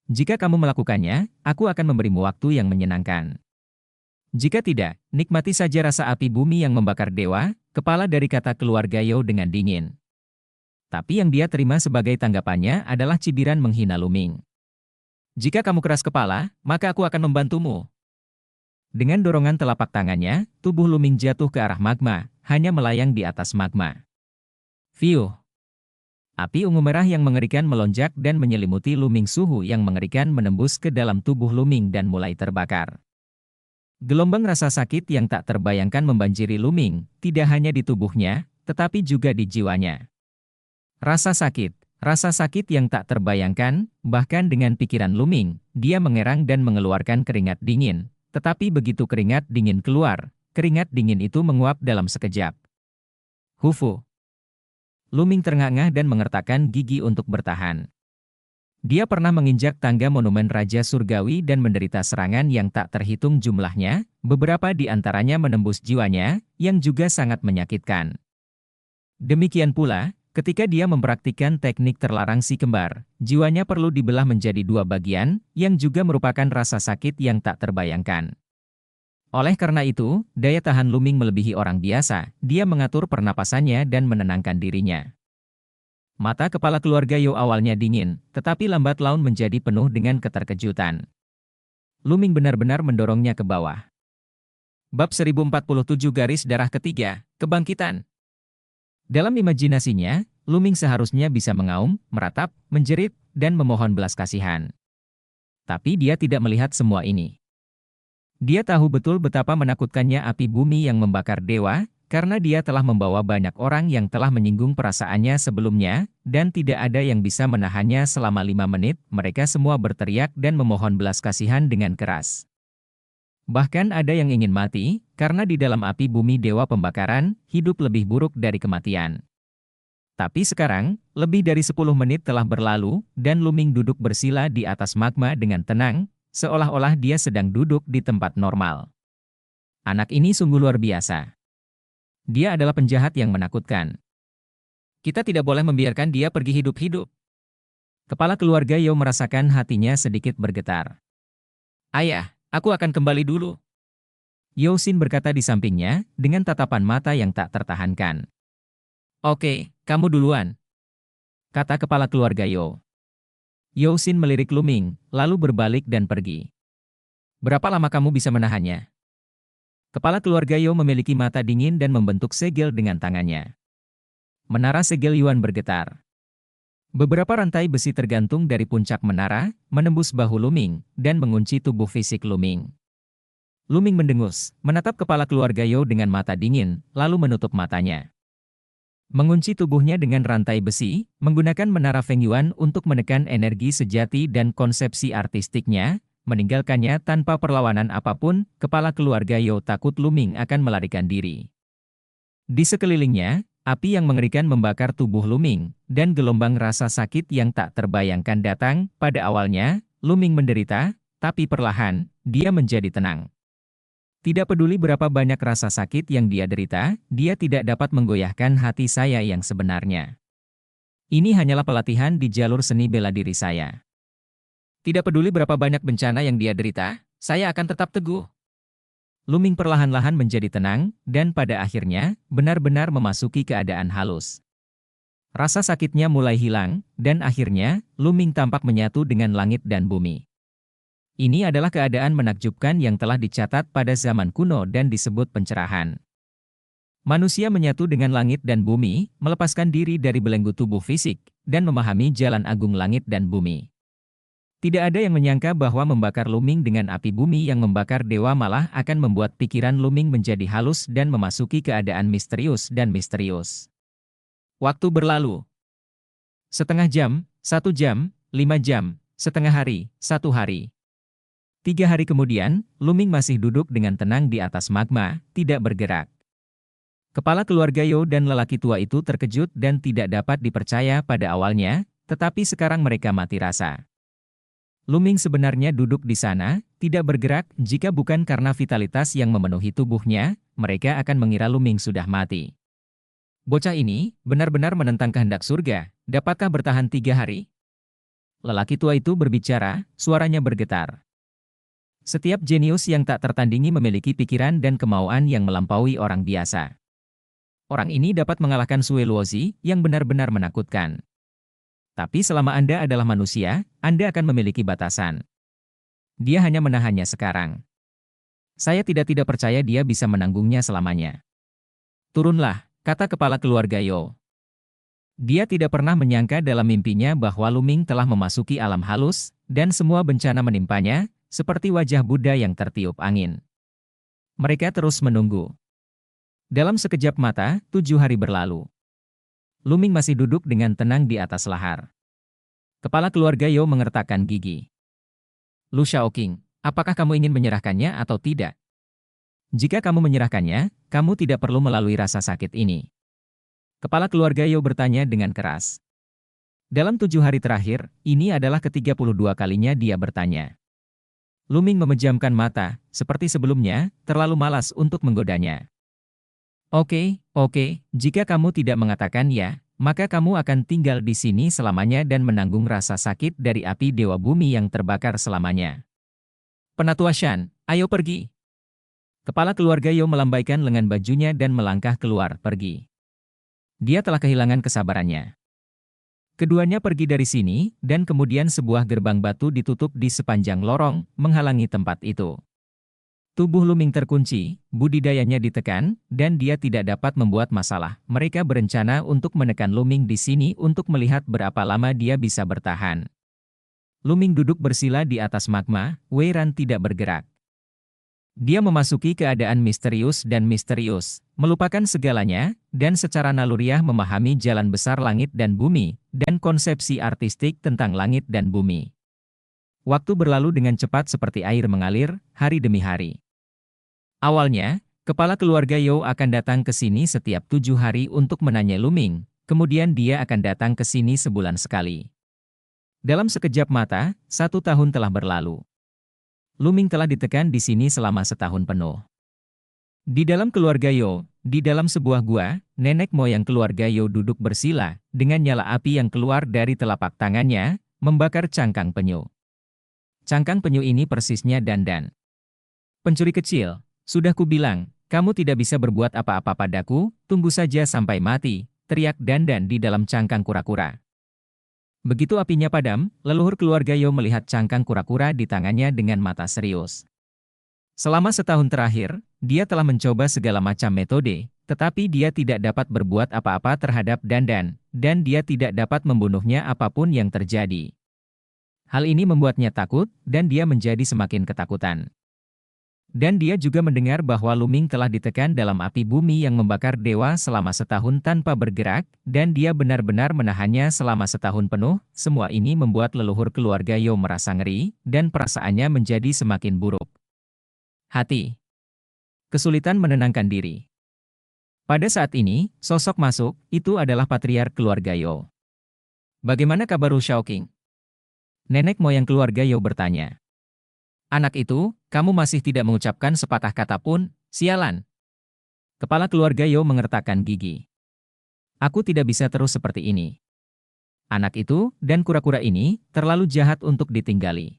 Jika kamu melakukannya, aku akan memberimu waktu yang menyenangkan. Jika tidak, nikmati saja rasa api bumi yang membakar dewa, kepala dari kata keluarga Yo dengan dingin. Tapi yang dia terima sebagai tanggapannya adalah cibiran menghina Luming. Jika kamu keras kepala, maka aku akan membantumu. Dengan dorongan telapak tangannya, tubuh Luming jatuh ke arah magma, hanya melayang di atas magma. Fiuh! Api ungu merah yang mengerikan melonjak dan menyelimuti Luming. Suhu yang mengerikan menembus ke dalam tubuh Luming dan mulai terbakar. Gelombang rasa sakit yang tak terbayangkan membanjiri Luming, tidak hanya di tubuhnya, tetapi juga di jiwanya. Rasa sakit yang tak terbayangkan, bahkan dengan pikiran Luming, dia mengerang dan mengeluarkan keringat dingin. Tetapi begitu keringat dingin keluar, keringat dingin itu menguap dalam sekejap. Hufu! Luming terengah-engah dan mengertakkan gigi untuk bertahan. Dia pernah menginjak tangga monumen Raja Surgawi dan menderita serangan yang tak terhitung jumlahnya, beberapa di antaranya menembus jiwanya, yang juga sangat menyakitkan. Demikian pula, ketika dia mempraktikkan teknik terlarang si kembar, jiwanya perlu dibelah menjadi dua bagian, yang juga merupakan rasa sakit yang tak terbayangkan. Oleh karena itu, daya tahan Luming melebihi orang biasa. Dia mengatur pernapasannya dan menenangkan dirinya. Mata kepala keluarga Yo awalnya dingin, tetapi lambat laun menjadi penuh dengan keterkejutan. Luming benar-benar mendorongnya ke bawah. Bab 1047 garis darah ketiga, kebangkitan. Dalam imajinasinya, Luming seharusnya bisa mengaum, meratap, menjerit, dan memohon belas kasihan. Tapi dia tidak melihat semua ini. Dia tahu betul betapa menakutkannya api bumi yang membakar dewa, karena dia telah membawa banyak orang yang telah menyinggung perasaannya sebelumnya, dan tidak ada yang bisa menahannya selama 5 menit. Mereka semua berteriak dan memohon belas kasihan dengan keras. Bahkan ada yang ingin mati, karena di dalam api bumi dewa pembakaran, hidup lebih buruk dari kematian. Tapi sekarang, lebih dari 10 menit telah berlalu, dan Luming duduk bersila di atas magma dengan tenang, seolah-olah dia sedang duduk di tempat normal. Anak ini sungguh luar biasa. Dia adalah penjahat yang menakutkan. Kita tidak boleh membiarkan dia pergi hidup-hidup. Kepala keluarga Yo merasakan hatinya sedikit bergetar. Ayah, aku akan kembali dulu. Yo Sin berkata di sampingnya, dengan tatapan mata yang tak tertahankan. Oke, kamu duluan, kata kepala keluarga Yo. Yo Sin melirik Luming, lalu berbalik dan pergi. Berapa lama kamu bisa menahannya? Kepala keluarga Yo memiliki mata dingin dan membentuk segel dengan tangannya. Menara segel Yuan bergetar. Beberapa rantai besi tergantung dari puncak menara, menembus bahu Luming, dan mengunci tubuh fisik Luming. Luming mendengus, menatap kepala keluarga Yo dengan mata dingin, lalu menutup matanya. Mengunci tubuhnya dengan rantai besi, menggunakan menara Feng Yuan untuk menekan energi sejati dan konsepsi artistiknya, meninggalkannya tanpa perlawanan apapun. Kepala keluarga Yo takut Luming akan melarikan diri. Di sekelilingnya, api yang mengerikan membakar tubuh Luming, dan gelombang rasa sakit yang tak terbayangkan datang. Pada awalnya, Luming menderita, tapi perlahan, dia menjadi tenang. Tidak peduli berapa banyak rasa sakit yang dia derita, dia tidak dapat menggoyahkan hati saya yang sebenarnya. Ini hanyalah pelatihan di jalur seni bela diri saya. Tidak peduli berapa banyak bencana yang dia derita, saya akan tetap teguh. Luming perlahan-lahan menjadi tenang, dan pada akhirnya, benar-benar memasuki keadaan halus. Rasa sakitnya mulai hilang, dan akhirnya, Luming tampak menyatu dengan langit dan bumi. Ini adalah keadaan menakjubkan yang telah dicatat pada zaman kuno dan disebut pencerahan. Manusia menyatu dengan langit dan bumi, melepaskan diri dari belenggu tubuh fisik, dan memahami jalan agung langit dan bumi. Tidak ada yang menyangka bahwa membakar Luming dengan api bumi yang membakar dewa malah akan membuat pikiran Luming menjadi halus dan memasuki keadaan misterius dan misterius. Waktu berlalu. Setengah jam, 1 jam, 5 jam, setengah hari, 1 hari. 3 hari kemudian, Luming masih duduk dengan tenang di atas magma, tidak bergerak. Kepala keluarga Yo dan lelaki tua itu terkejut dan tidak dapat dipercaya pada awalnya, tetapi sekarang mereka mati rasa. Luming sebenarnya duduk di sana, tidak bergerak. Jika bukan karena vitalitas yang memenuhi tubuhnya, mereka akan mengira Luming sudah mati. Bocah ini benar-benar menentang kehendak surga. Dapatkah bertahan 3 hari? Lelaki tua itu berbicara, suaranya bergetar. Setiap jenius yang tak tertandingi memiliki pikiran dan kemauan yang melampaui orang biasa. Orang ini dapat mengalahkan Sue Luozi yang benar-benar menakutkan. Tapi selama Anda adalah manusia, Anda akan memiliki batasan. Dia hanya menahannya sekarang. Saya tidak percaya dia bisa menanggungnya selamanya. Turunlah, kata kepala keluarga Yo. Dia tidak pernah menyangka dalam mimpinya bahwa Luming telah memasuki alam halus, dan semua bencana menimpanya, seperti wajah Buddha yang tertiup angin. Mereka terus menunggu. Dalam sekejap mata, 7 hari berlalu. Luming masih duduk dengan tenang di atas lahar. Kepala keluarga Yo mengertakkan gigi. Lu Shaoqing, apakah kamu ingin menyerahkannya atau tidak? Jika kamu menyerahkannya, kamu tidak perlu melalui rasa sakit ini. Kepala keluarga Yo bertanya dengan keras. Dalam 7 hari terakhir, ini adalah ke-32 kalinya dia bertanya. Luming memejamkan mata, seperti sebelumnya, terlalu malas untuk menggodanya. Oke, jika kamu tidak mengatakan ya, maka kamu akan tinggal di sini selamanya dan menanggung rasa sakit dari api Dewa Bumi yang terbakar selamanya. Penatua Shan, ayo pergi. Kepala keluarga Yo melambaikan lengan bajunya dan melangkah keluar pergi. Dia telah kehilangan kesabarannya. Keduanya pergi dari sini, dan kemudian sebuah gerbang batu ditutup di sepanjang lorong, menghalangi tempat itu. Tubuh Luming terkunci, budidayanya ditekan, dan dia tidak dapat membuat masalah. Mereka berencana untuk menekan Luming di sini untuk melihat berapa lama dia bisa bertahan. Luming duduk bersila di atas magma, Wei Ran tidak bergerak. Dia memasuki keadaan misterius, melupakan segalanya, dan secara naluriah memahami jalan besar langit dan bumi, dan konsepsi artistik tentang langit dan bumi. Waktu berlalu dengan cepat seperti air mengalir, hari demi hari. Awalnya, kepala keluarga Yo akan datang ke sini setiap 7 hari untuk menanyai Luming, kemudian dia akan datang ke sini sebulan sekali. Dalam sekejap mata, 1 tahun telah berlalu. Luming telah ditekan di sini selama setahun penuh. Di dalam keluarga Yo, di dalam sebuah gua, nenek moyang keluarga Yo duduk bersila, dengan nyala api yang keluar dari telapak tangannya, membakar cangkang penyu. Cangkang penyu ini persisnya Dandan. Pencuri kecil, sudah kubilang, kamu tidak bisa berbuat apa-apa padaku, tunggu saja sampai mati, teriak Dandan di dalam cangkang kura-kura. Begitu apinya padam, leluhur keluarga Yo melihat cangkang kura-kura di tangannya dengan mata serius. Selama setahun terakhir, dia telah mencoba segala macam metode, tetapi dia tidak dapat berbuat apa-apa terhadap Dandan, dan dia tidak dapat membunuhnya apapun yang terjadi. Hal ini membuatnya takut, dan dia menjadi semakin ketakutan. Dan dia juga mendengar bahwa Luming telah ditekan dalam api bumi yang membakar dewa selama setahun tanpa bergerak, dan dia benar-benar menahannya selama setahun penuh. Semua ini membuat leluhur keluarga Yo merasa ngeri, dan perasaannya menjadi semakin buruk. Hati. Kesulitan menenangkan diri. Pada saat ini, sosok masuk, itu adalah patriark keluarga Yo. Bagaimana kabar Lu Shaoqing? Nenek moyang keluarga Yo bertanya. Anak itu, kamu masih tidak mengucapkan sepatah kata pun, sialan. Kepala keluarga Yo mengertakkan gigi. Aku tidak bisa terus seperti ini. Anak itu, dan kura-kura ini, terlalu jahat untuk ditinggali.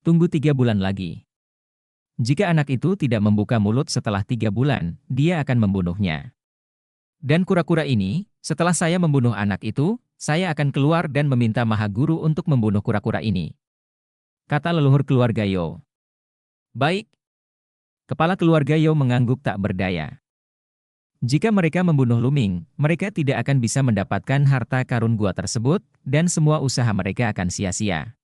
Tunggu 3 bulan lagi. Jika anak itu tidak membuka mulut setelah 3 bulan, dia akan membunuhnya. Dan kura-kura ini, setelah saya membunuh anak itu, saya akan keluar dan meminta Maha Guru untuk membunuh kura-kura ini. Kata leluhur keluarga Yo. Baik. Kepala keluarga Yo mengangguk tak berdaya. Jika mereka membunuh Luming, mereka tidak akan bisa mendapatkan harta karun gua tersebut, dan semua usaha mereka akan sia-sia.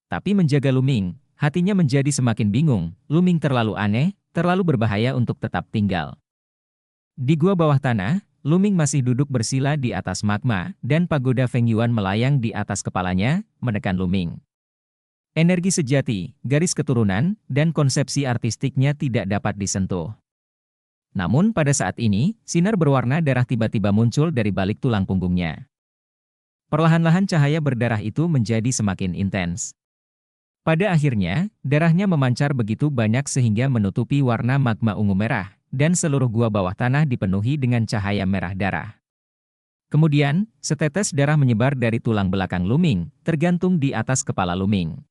Tapi menjaga Luming, hatinya menjadi semakin bingung. Luming terlalu aneh, terlalu berbahaya untuk tetap tinggal. Di gua bawah tanah, Luming masih duduk bersila di atas magma, dan pagoda Feng Yuan melayang di atas kepalanya, menekan Luming. Energi sejati, garis keturunan, dan konsepsi artistiknya tidak dapat disentuh. Namun pada saat ini, sinar berwarna darah tiba-tiba muncul dari balik tulang punggungnya. Perlahan-lahan cahaya berdarah itu menjadi semakin intens. Pada akhirnya, darahnya memancar begitu banyak sehingga menutupi warna magma ungu merah, dan seluruh gua bawah tanah dipenuhi dengan cahaya merah darah. Kemudian, setetes darah menyebar dari tulang belakang Luming, tergantung di atas kepala Luming.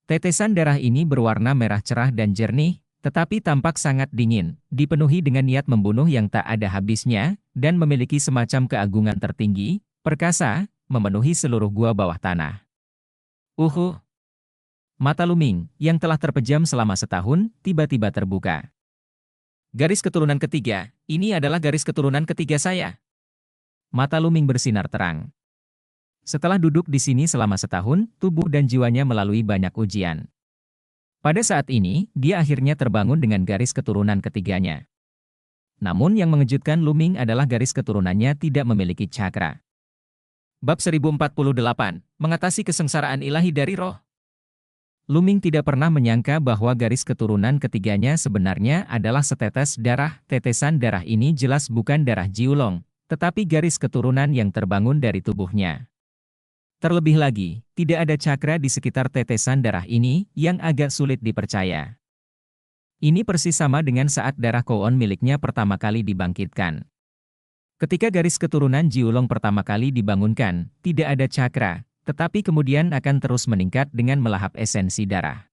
Tetesan darah ini berwarna merah cerah dan jernih, tetapi tampak sangat dingin, dipenuhi dengan niat membunuh yang tak ada habisnya, dan memiliki semacam keagungan tertinggi, perkasa, memenuhi seluruh gua bawah tanah. Mata Luming, yang telah terpejam selama setahun, tiba-tiba terbuka. Garis keturunan ketiga, ini adalah garis keturunan ketiga saya. Mata Luming bersinar terang. Setelah duduk di sini selama setahun, tubuh dan jiwanya melalui banyak ujian. Pada saat ini, dia akhirnya terbangun dengan garis keturunan ketiganya. Namun yang mengejutkan Luming adalah garis keturunannya tidak memiliki cakra. Bab 1048, Mengatasi Kesengsaraan Ilahi dari Roh. Luming tidak pernah menyangka bahwa garis keturunan ketiganya sebenarnya adalah setetes darah. Tetesan darah ini jelas bukan darah Jiulong, tetapi garis keturunan yang terbangun dari tubuhnya. Terlebih lagi, tidak ada cakra di sekitar tetesan darah ini yang agak sulit dipercaya. Ini persis sama dengan saat darah Koon miliknya pertama kali dibangkitkan. Ketika garis keturunan Jiulong pertama kali dibangunkan, tidak ada cakra, tetapi kemudian akan terus meningkat dengan melahap esensi darah.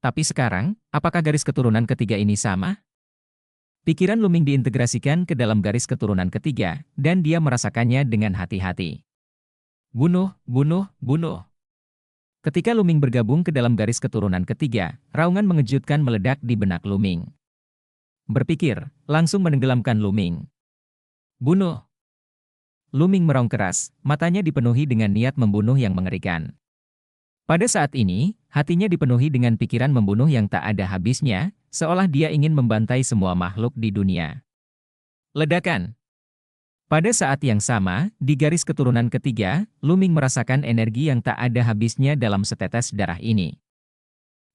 Tapi sekarang, apakah garis keturunan ketiga ini sama? Pikiran Luming diintegrasikan ke dalam garis keturunan ketiga, dan dia merasakannya dengan hati-hati. Bunuh, bunuh, bunuh. Ketika Luming bergabung ke dalam garis keturunan ketiga, raungan mengejutkan meledak di benak Luming. Berpikir, langsung menenggelamkan Luming. Bunuh. Luming meraung keras, matanya dipenuhi dengan niat membunuh yang mengerikan. Pada saat ini, hatinya dipenuhi dengan pikiran membunuh yang tak ada habisnya, seolah dia ingin membantai semua makhluk di dunia. Ledakan. Pada saat yang sama, di garis keturunan ketiga, Luming merasakan energi yang tak ada habisnya dalam setetes darah ini.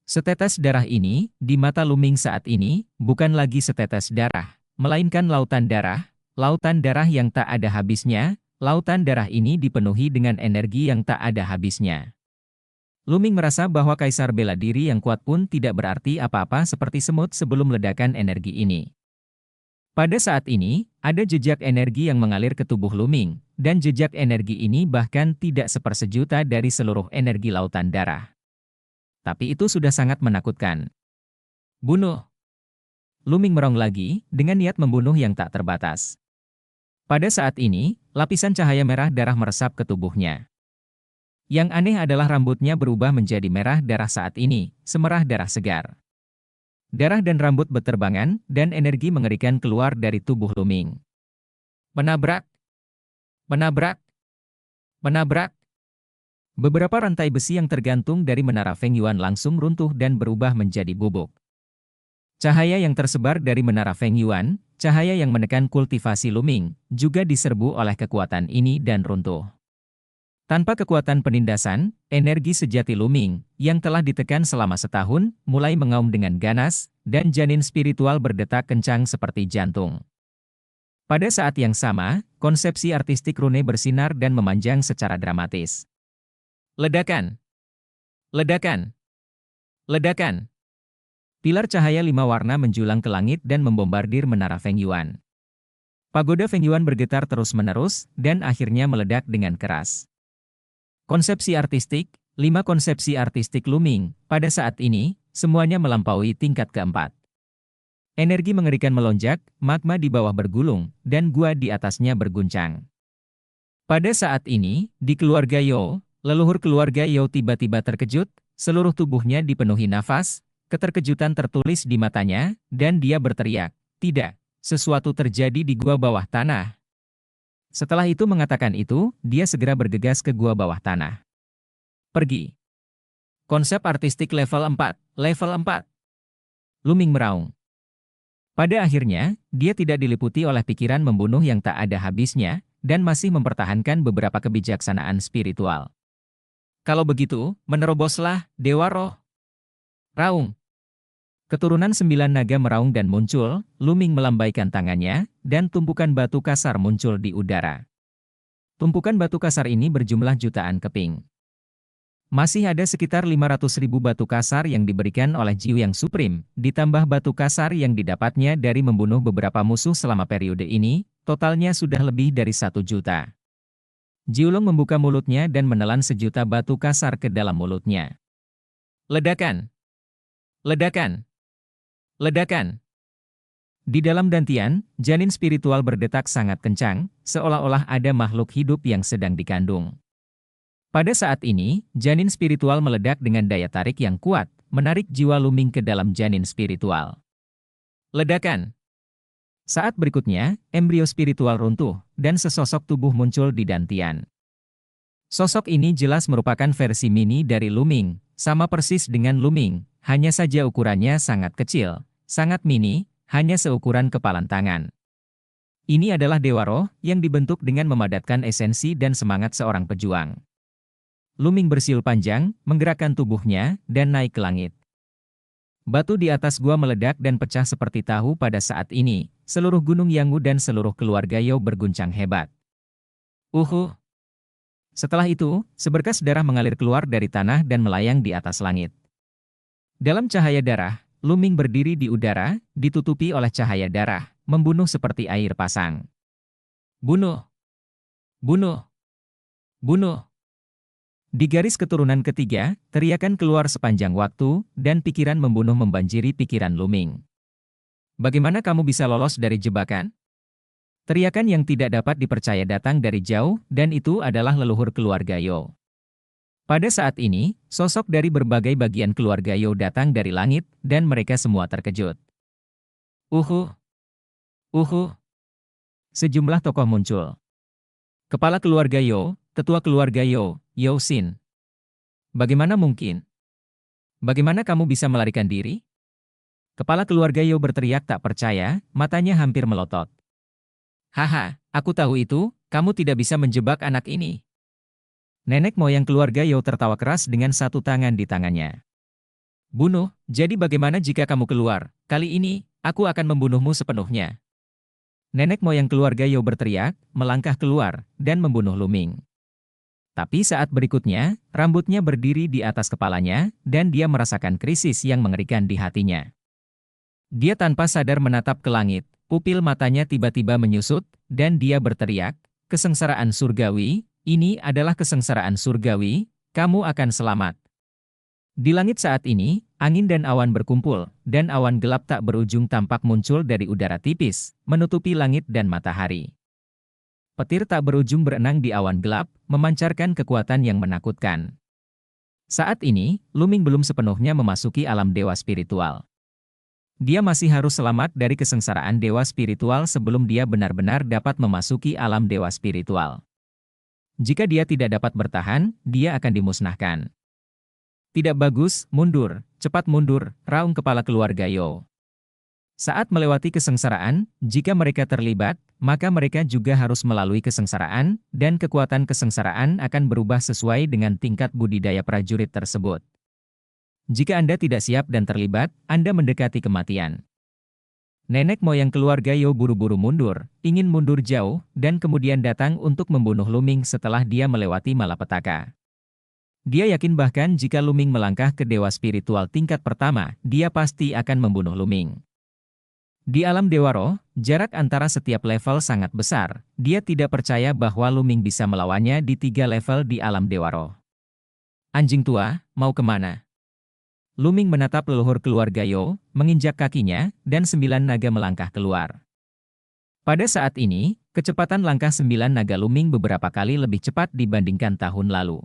Setetes darah ini, di mata Luming saat ini, bukan lagi setetes darah, melainkan lautan darah. Lautan darah yang tak ada habisnya, lautan darah ini dipenuhi dengan energi yang tak ada habisnya. Luming merasa bahwa kaisar bela diri yang kuat pun tidak berarti apa-apa seperti semut sebelum ledakan energi ini. Pada saat ini, ada jejak energi yang mengalir ke tubuh Luming, dan jejak energi ini bahkan tidak sepersejuta dari seluruh energi lautan darah. Tapi itu sudah sangat menakutkan. Bunuh! Luming meraung lagi, dengan niat membunuh yang tak terbatas. Pada saat ini, lapisan cahaya merah darah meresap ke tubuhnya. Yang aneh adalah rambutnya berubah menjadi merah darah saat ini, semerah darah segar. Darah dan rambut beterbangan, dan energi mengerikan keluar dari tubuh Luming. Menabrak! Menabrak! Menabrak! Beberapa rantai besi yang tergantung dari menara Feng Yuan langsung runtuh dan berubah menjadi bubuk. Cahaya yang tersebar dari menara Feng Yuan, cahaya yang menekan kultivasi Luming, juga diserbu oleh kekuatan ini dan runtuh. Tanpa kekuatan penindasan, energi sejati Luming, yang telah ditekan selama setahun, mulai mengaum dengan ganas, dan janin spiritual berdetak kencang seperti jantung. Pada saat yang sama, konsepsi artistik rune bersinar dan memanjang secara dramatis. Ledakan! Ledakan! Ledakan! Pilar cahaya 5 warna menjulang ke langit dan membombardir menara Feng Yuan. Pagoda Feng Yuan bergetar terus-menerus, dan akhirnya meledak dengan keras. Konsepsi artistik, 5 konsepsi artistik Luming, pada saat ini, semuanya melampaui tingkat keempat. Energi mengerikan melonjak, magma di bawah bergulung, dan gua di atasnya berguncang. Pada saat ini, di keluarga Yo, leluhur keluarga Yo tiba-tiba terkejut, seluruh tubuhnya dipenuhi nafas, keterkejutan tertulis di matanya, dan dia berteriak, "Tidak, sesuatu terjadi di gua bawah tanah." Setelah itu mengatakan itu, dia segera bergegas ke gua bawah tanah. Pergi. Konsep artistik level 4, level 4. Luming meraung. Pada akhirnya, dia tidak diliputi oleh pikiran membunuh yang tak ada habisnya, dan masih mempertahankan beberapa kebijaksanaan spiritual. Kalau begitu, meneroboslah, Dewa Roh. Raung. Keturunan 9 naga meraung dan muncul, Luming melambaikan tangannya, dan tumpukan batu kasar muncul di udara. Tumpukan batu kasar ini berjumlah jutaan keping. Masih ada sekitar 500.000 batu kasar yang diberikan oleh Jiu yang Supreme, ditambah batu kasar yang didapatnya dari membunuh beberapa musuh selama periode ini, totalnya sudah lebih dari 1 juta. Jiulong membuka mulutnya dan menelan sejuta batu kasar ke dalam mulutnya. Ledakan! Ledakan! Ledakan! Di dalam dantian, janin spiritual berdetak sangat kencang, seolah-olah ada makhluk hidup yang sedang dikandung. Pada saat ini, janin spiritual meledak dengan daya tarik yang kuat, menarik jiwa Luming ke dalam janin spiritual. Ledakan. Saat berikutnya, embrio spiritual runtuh, dan sesosok tubuh muncul di Dantian. Sosok ini jelas merupakan versi mini dari Luming, sama persis dengan Luming, hanya saja ukurannya sangat kecil, sangat mini, hanya seukuran kepalan tangan. Ini adalah Dewa Roh yang dibentuk dengan memadatkan esensi dan semangat seorang pejuang. Luming bersiul panjang, menggerakkan tubuhnya, dan naik ke langit. Batu di atas gua meledak dan pecah seperti tahu pada saat ini. Seluruh gunung Yangu dan seluruh keluarga Yao berguncang hebat. Setelah itu, seberkas darah mengalir keluar dari tanah dan melayang di atas langit. Dalam cahaya darah, Luming berdiri di udara, ditutupi oleh cahaya darah, membunuh seperti air pasang. Bunuh! Bunuh! Bunuh! Di garis keturunan ketiga, teriakan keluar sepanjang waktu, dan pikiran membunuh membanjiri pikiran Luming. Bagaimana kamu bisa lolos dari jebakan? Teriakan yang tidak dapat dipercaya datang dari jauh, dan itu adalah leluhur keluarga Yao. Pada saat ini, sosok dari berbagai bagian keluarga Yao datang dari langit, dan mereka semua terkejut. Sejumlah tokoh muncul. Kepala keluarga Yao, tetua keluarga Yao, Yao Xin. Bagaimana mungkin? Bagaimana kamu bisa melarikan diri? Kepala keluarga Yao berteriak tak percaya, matanya hampir melotot. Haha, aku tahu itu, kamu tidak bisa menjebak anak ini. Nenek moyang keluarga Yao tertawa keras dengan satu tangan di tangannya. Bunuh, jadi bagaimana jika kamu keluar? Kali ini, aku akan membunuhmu sepenuhnya. Nenek moyang keluarga Yao berteriak, melangkah keluar, dan membunuh Luming. Tapi saat berikutnya, rambutnya berdiri di atas kepalanya, dan dia merasakan krisis yang mengerikan di hatinya. Dia tanpa sadar menatap ke langit, pupil matanya tiba-tiba menyusut, dan dia berteriak, kesengsaraan surgawi, ini adalah kesengsaraan surgawi, kamu akan selamat. Di langit saat ini, angin dan awan berkumpul, dan awan gelap tak berujung tampak muncul dari udara tipis, menutupi langit dan matahari. Petir tak berujung berenang di awan gelap, memancarkan kekuatan yang menakutkan. Saat ini, Luming belum sepenuhnya memasuki alam dewa spiritual. Dia masih harus selamat dari kesengsaraan dewa spiritual sebelum dia benar-benar dapat memasuki alam dewa spiritual. Jika dia tidak dapat bertahan, dia akan dimusnahkan. Tidak bagus, mundur, cepat mundur, raung kepala keluarga Yao. Saat melewati kesengsaraan, jika mereka terlibat, maka mereka juga harus melalui kesengsaraan, dan kekuatan kesengsaraan akan berubah sesuai dengan tingkat budidaya prajurit tersebut. Jika Anda tidak siap dan terlibat, Anda mendekati kematian. Nenek moyang keluarga Yao buru-buru mundur, ingin mundur jauh, dan kemudian datang untuk membunuh Luming setelah dia melewati malapetaka. Dia yakin bahkan jika Luming melangkah ke dewa spiritual tingkat pertama, dia pasti akan membunuh Luming. Di alam Dewa Roh, jarak antara setiap level sangat besar, dia tidak percaya bahwa Luming bisa melawannya di 3 level di alam Dewa Roh. Anjing tua, mau kemana? Luming menatap leluhur keluarga Yao, menginjak kakinya, dan 9 naga melangkah keluar. Pada saat ini, kecepatan langkah 9 naga Luming beberapa kali lebih cepat dibandingkan tahun lalu.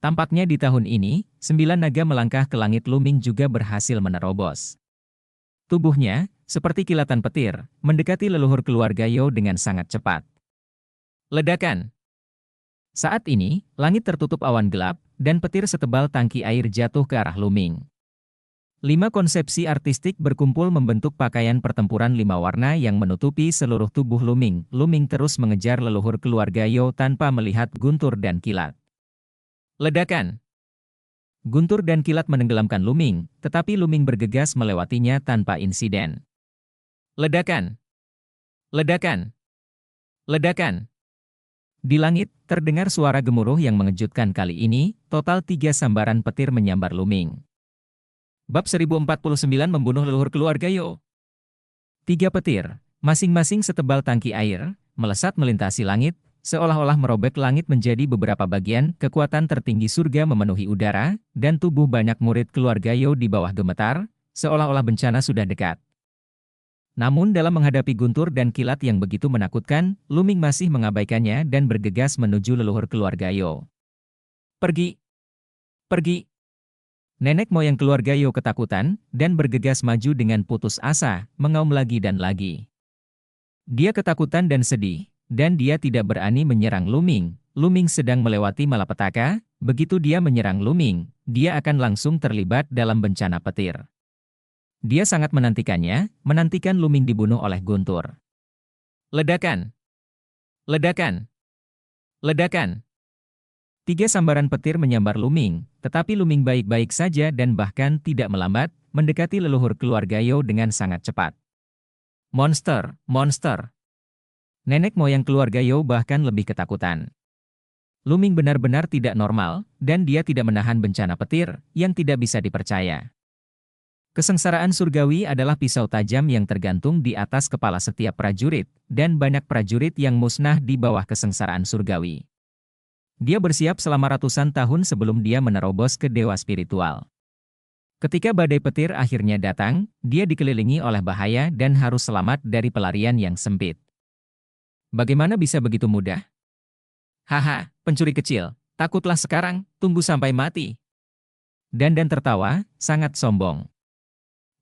Tampaknya di tahun ini, 9 naga melangkah ke langit Luming juga berhasil menerobos. Tubuhnya, seperti kilatan petir, mendekati leluhur keluarga Yao dengan sangat cepat. Ledakan. Saat ini, langit tertutup awan gelap, dan petir setebal tangki air jatuh ke arah Luming. 5 konsepsi artistik berkumpul membentuk pakaian pertempuran 5 warna yang menutupi seluruh tubuh Luming. Luming terus mengejar leluhur keluarga Yao tanpa melihat guntur dan kilat. Ledakan. Guntur dan kilat menenggelamkan Luming, tetapi Luming bergegas melewatinya tanpa insiden. Ledakan. Ledakan. Ledakan. Di langit, terdengar suara gemuruh yang mengejutkan kali ini, total 3 sambaran petir menyambar Luming. Bab 1049 membunuh leluhur keluarga Yao. 3 petir, masing-masing setebal tangki air, melesat melintasi langit, seolah-olah merobek langit menjadi beberapa bagian. Kekuatan tertinggi surga memenuhi udara, dan tubuh banyak murid keluarga Yao di bawah gemetar, seolah-olah bencana sudah dekat. Namun dalam menghadapi guntur dan kilat yang begitu menakutkan, Luming masih mengabaikannya dan bergegas menuju leluhur keluarga Yao. Pergi, pergi. Nenek moyang keluarga Yo ketakutan dan bergegas maju dengan putus asa, mengaum lagi dan lagi. Dia ketakutan dan sedih, dan dia tidak berani menyerang Luming. Luming sedang melewati malapetaka, begitu dia menyerang Luming, dia akan langsung terlibat dalam bencana petir. Dia sangat menantikannya, menantikan Luming dibunuh oleh Guntur. Ledakan! Ledakan! Ledakan! 3 sambaran petir menyambar Luming, tetapi Luming baik-baik saja dan bahkan tidak melambat, mendekati leluhur keluarga Yo dengan sangat cepat. Monster, monster. Nenek moyang keluarga Yo bahkan lebih ketakutan. Luming benar-benar tidak normal, dan dia tidak menahan bencana petir, yang tidak bisa dipercaya. Kesengsaraan surgawi adalah pisau tajam yang tergantung di atas kepala setiap prajurit, dan banyak prajurit yang musnah di bawah kesengsaraan surgawi. Dia bersiap selama ratusan tahun sebelum dia menerobos ke dewa spiritual. Ketika badai petir akhirnya datang, dia dikelilingi oleh bahaya dan harus selamat dari pelarian yang sempit. Bagaimana bisa begitu mudah? Haha, pencuri kecil, takutlah sekarang, tunggu sampai mati. Dandan tertawa, sangat sombong.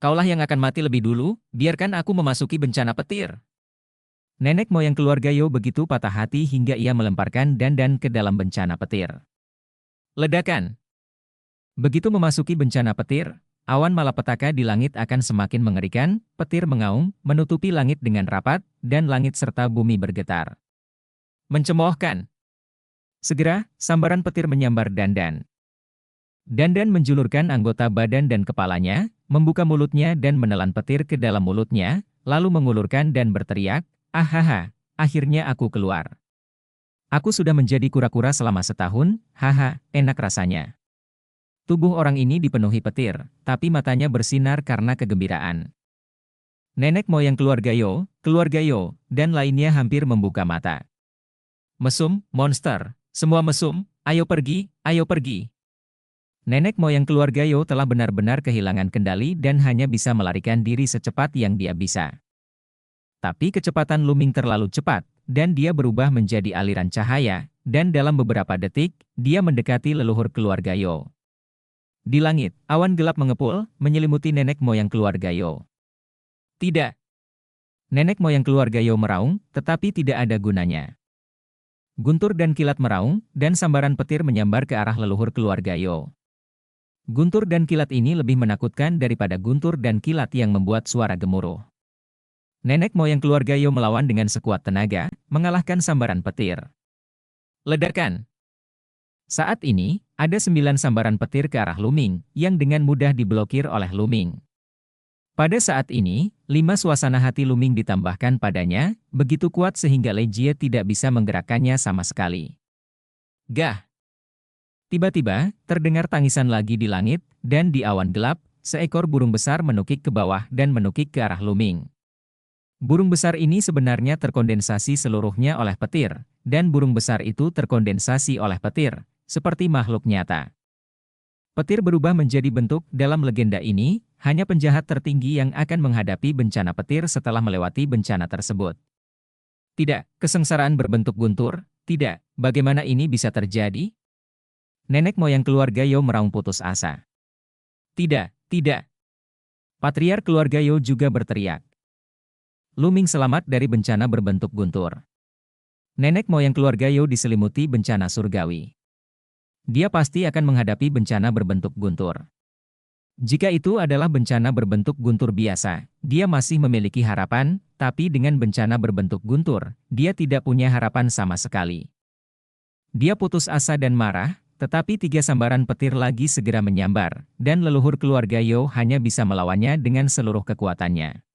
Kaulah yang akan mati lebih dulu, biarkan aku memasuki bencana petir. Nenek moyang keluarga Yo begitu patah hati hingga ia melemparkan Dandan ke dalam bencana petir. Ledakan! Begitu memasuki bencana petir, awan malapetaka di langit akan semakin mengerikan, petir mengaum, menutupi langit dengan rapat, dan langit serta bumi bergetar. Mencemoohkan! Segera, sambaran petir menyambar Dandan. Dandan menjulurkan anggota badan dan kepalanya, membuka mulutnya dan menelan petir ke dalam mulutnya, lalu mengulurkan dan berteriak, "Ahaha, akhirnya aku keluar. Aku sudah menjadi kura-kura selama setahun, haha, enak rasanya." Tubuh orang ini dipenuhi petir, tapi matanya bersinar karena kegembiraan. Nenek moyang keluarga Yo, dan lainnya hampir membuka mata. Mesum, monster, semua mesum, ayo pergi, ayo pergi. Nenek moyang keluarga Yo telah benar-benar kehilangan kendali dan hanya bisa melarikan diri secepat yang dia bisa. Tapi kecepatan Luming terlalu cepat, dan dia berubah menjadi aliran cahaya, dan dalam beberapa detik, dia mendekati leluhur keluarga Yo. Di langit, awan gelap mengepul, menyelimuti nenek moyang keluarga Yo. Tidak. Nenek moyang keluarga Yo meraung, tetapi tidak ada gunanya. Guntur dan kilat meraung, dan sambaran petir menyambar ke arah leluhur keluarga Yo. Guntur dan kilat ini lebih menakutkan daripada guntur dan kilat yang membuat suara gemuruh. Nenek moyang keluarga Yo melawan dengan sekuat tenaga, mengalahkan sambaran petir. Ledakan! Saat ini, ada 9 sambaran petir ke arah Luming, yang dengan mudah diblokir oleh Luming. Pada saat ini, 5 suasana hati Luming ditambahkan padanya, begitu kuat sehingga Lejie tidak bisa menggerakkannya sama sekali. Gah! Tiba-tiba, terdengar tangisan lagi di langit, dan di awan gelap, seekor burung besar menukik ke bawah dan menukik ke arah Luming. Burung besar ini sebenarnya terkondensasi seluruhnya oleh petir, dan burung besar itu terkondensasi oleh petir, seperti makhluk nyata. Petir berubah menjadi bentuk dalam legenda ini, hanya penjahat tertinggi yang akan menghadapi bencana petir setelah melewati bencana tersebut. Tidak, kesengsaraan berbentuk guntur, tidak, bagaimana ini bisa terjadi? Nenek moyang keluarga Yo meraung putus asa. Tidak, tidak. Patriark keluarga Yo juga berteriak. Luming selamat dari bencana berbentuk guntur. Nenek moyang keluarga Yo diselimuti bencana surgawi. Dia pasti akan menghadapi bencana berbentuk guntur. Jika itu adalah bencana berbentuk guntur biasa, dia masih memiliki harapan, tapi dengan bencana berbentuk guntur, dia tidak punya harapan sama sekali. Dia putus asa dan marah, tetapi 3 sambaran petir lagi segera menyambar, dan leluhur keluarga Yo hanya bisa melawannya dengan seluruh kekuatannya.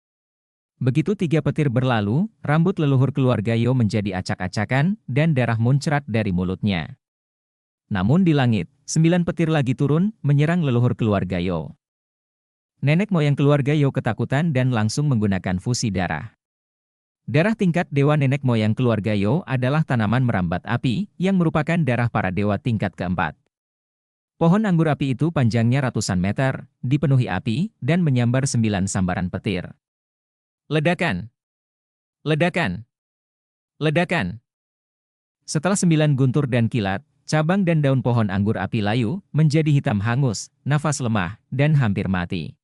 Begitu 3 petir berlalu, rambut leluhur keluarga Yo menjadi acak-acakan, dan darah muncrat dari mulutnya. Namun di langit, 9 petir lagi turun, menyerang leluhur keluarga Yo. Nenek moyang keluarga Yo ketakutan dan langsung menggunakan fusi darah. Darah tingkat dewa nenek moyang keluarga Yo adalah tanaman merambat api, yang merupakan darah para dewa tingkat keempat. Pohon anggur api itu panjangnya ratusan meter, dipenuhi api, dan menyambar 9 sambaran petir. Ledakan! Ledakan! Ledakan! Setelah 9 guntur dan kilat, Cabang dan daun pohon anggur api layu menjadi hitam hangus, nafas lemah, dan hampir mati.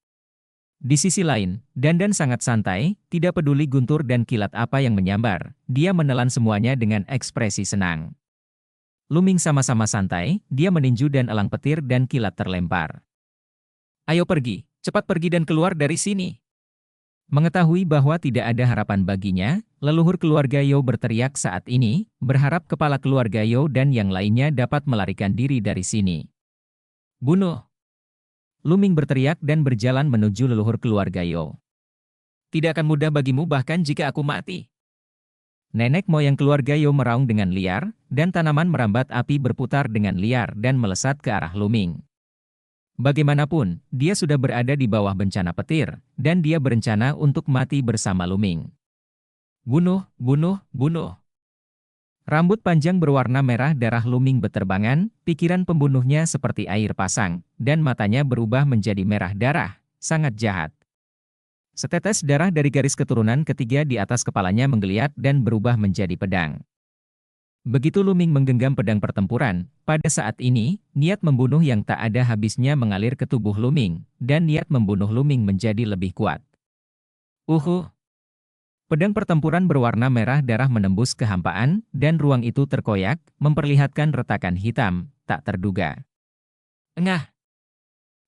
Di sisi lain, Dandan sangat santai, tidak peduli guntur dan kilat apa yang menyambar. Dia menelan semuanya dengan ekspresi senang. Luming sama-sama santai, dia meninju dan elang petir dan kilat terlempar. Ayo pergi, cepat pergi dan keluar dari sini. Mengetahui bahwa tidak ada harapan baginya, leluhur keluarga Yo berteriak saat ini, berharap kepala keluarga Yo dan yang lainnya dapat melarikan diri dari sini. Bunuh! Luming berteriak dan berjalan menuju leluhur keluarga Yo. Tidak akan mudah bagimu bahkan jika aku mati. Nenek moyang keluarga Yo meraung dengan liar, dan tanaman merambat api berputar dengan liar dan melesat ke arah Luming. Bagaimanapun, dia sudah berada di bawah bencana petir, dan dia berencana untuk mati bersama Luming. Bunuh, bunuh, bunuh. Rambut panjang berwarna merah darah Luming beterbangan, pikiran pembunuhnya seperti air pasang, dan matanya berubah menjadi merah darah, sangat jahat. Setetes darah dari garis keturunan ketiga di atas kepalanya menggeliat dan berubah menjadi pedang. Begitu Luming menggenggam pedang pertempuran, pada saat ini, niat membunuh yang tak ada habisnya mengalir ke tubuh Luming, dan niat membunuh Luming menjadi lebih kuat. Pedang pertempuran berwarna merah darah menembus kehampaan, dan ruang itu terkoyak, memperlihatkan retakan hitam, tak terduga. Engah!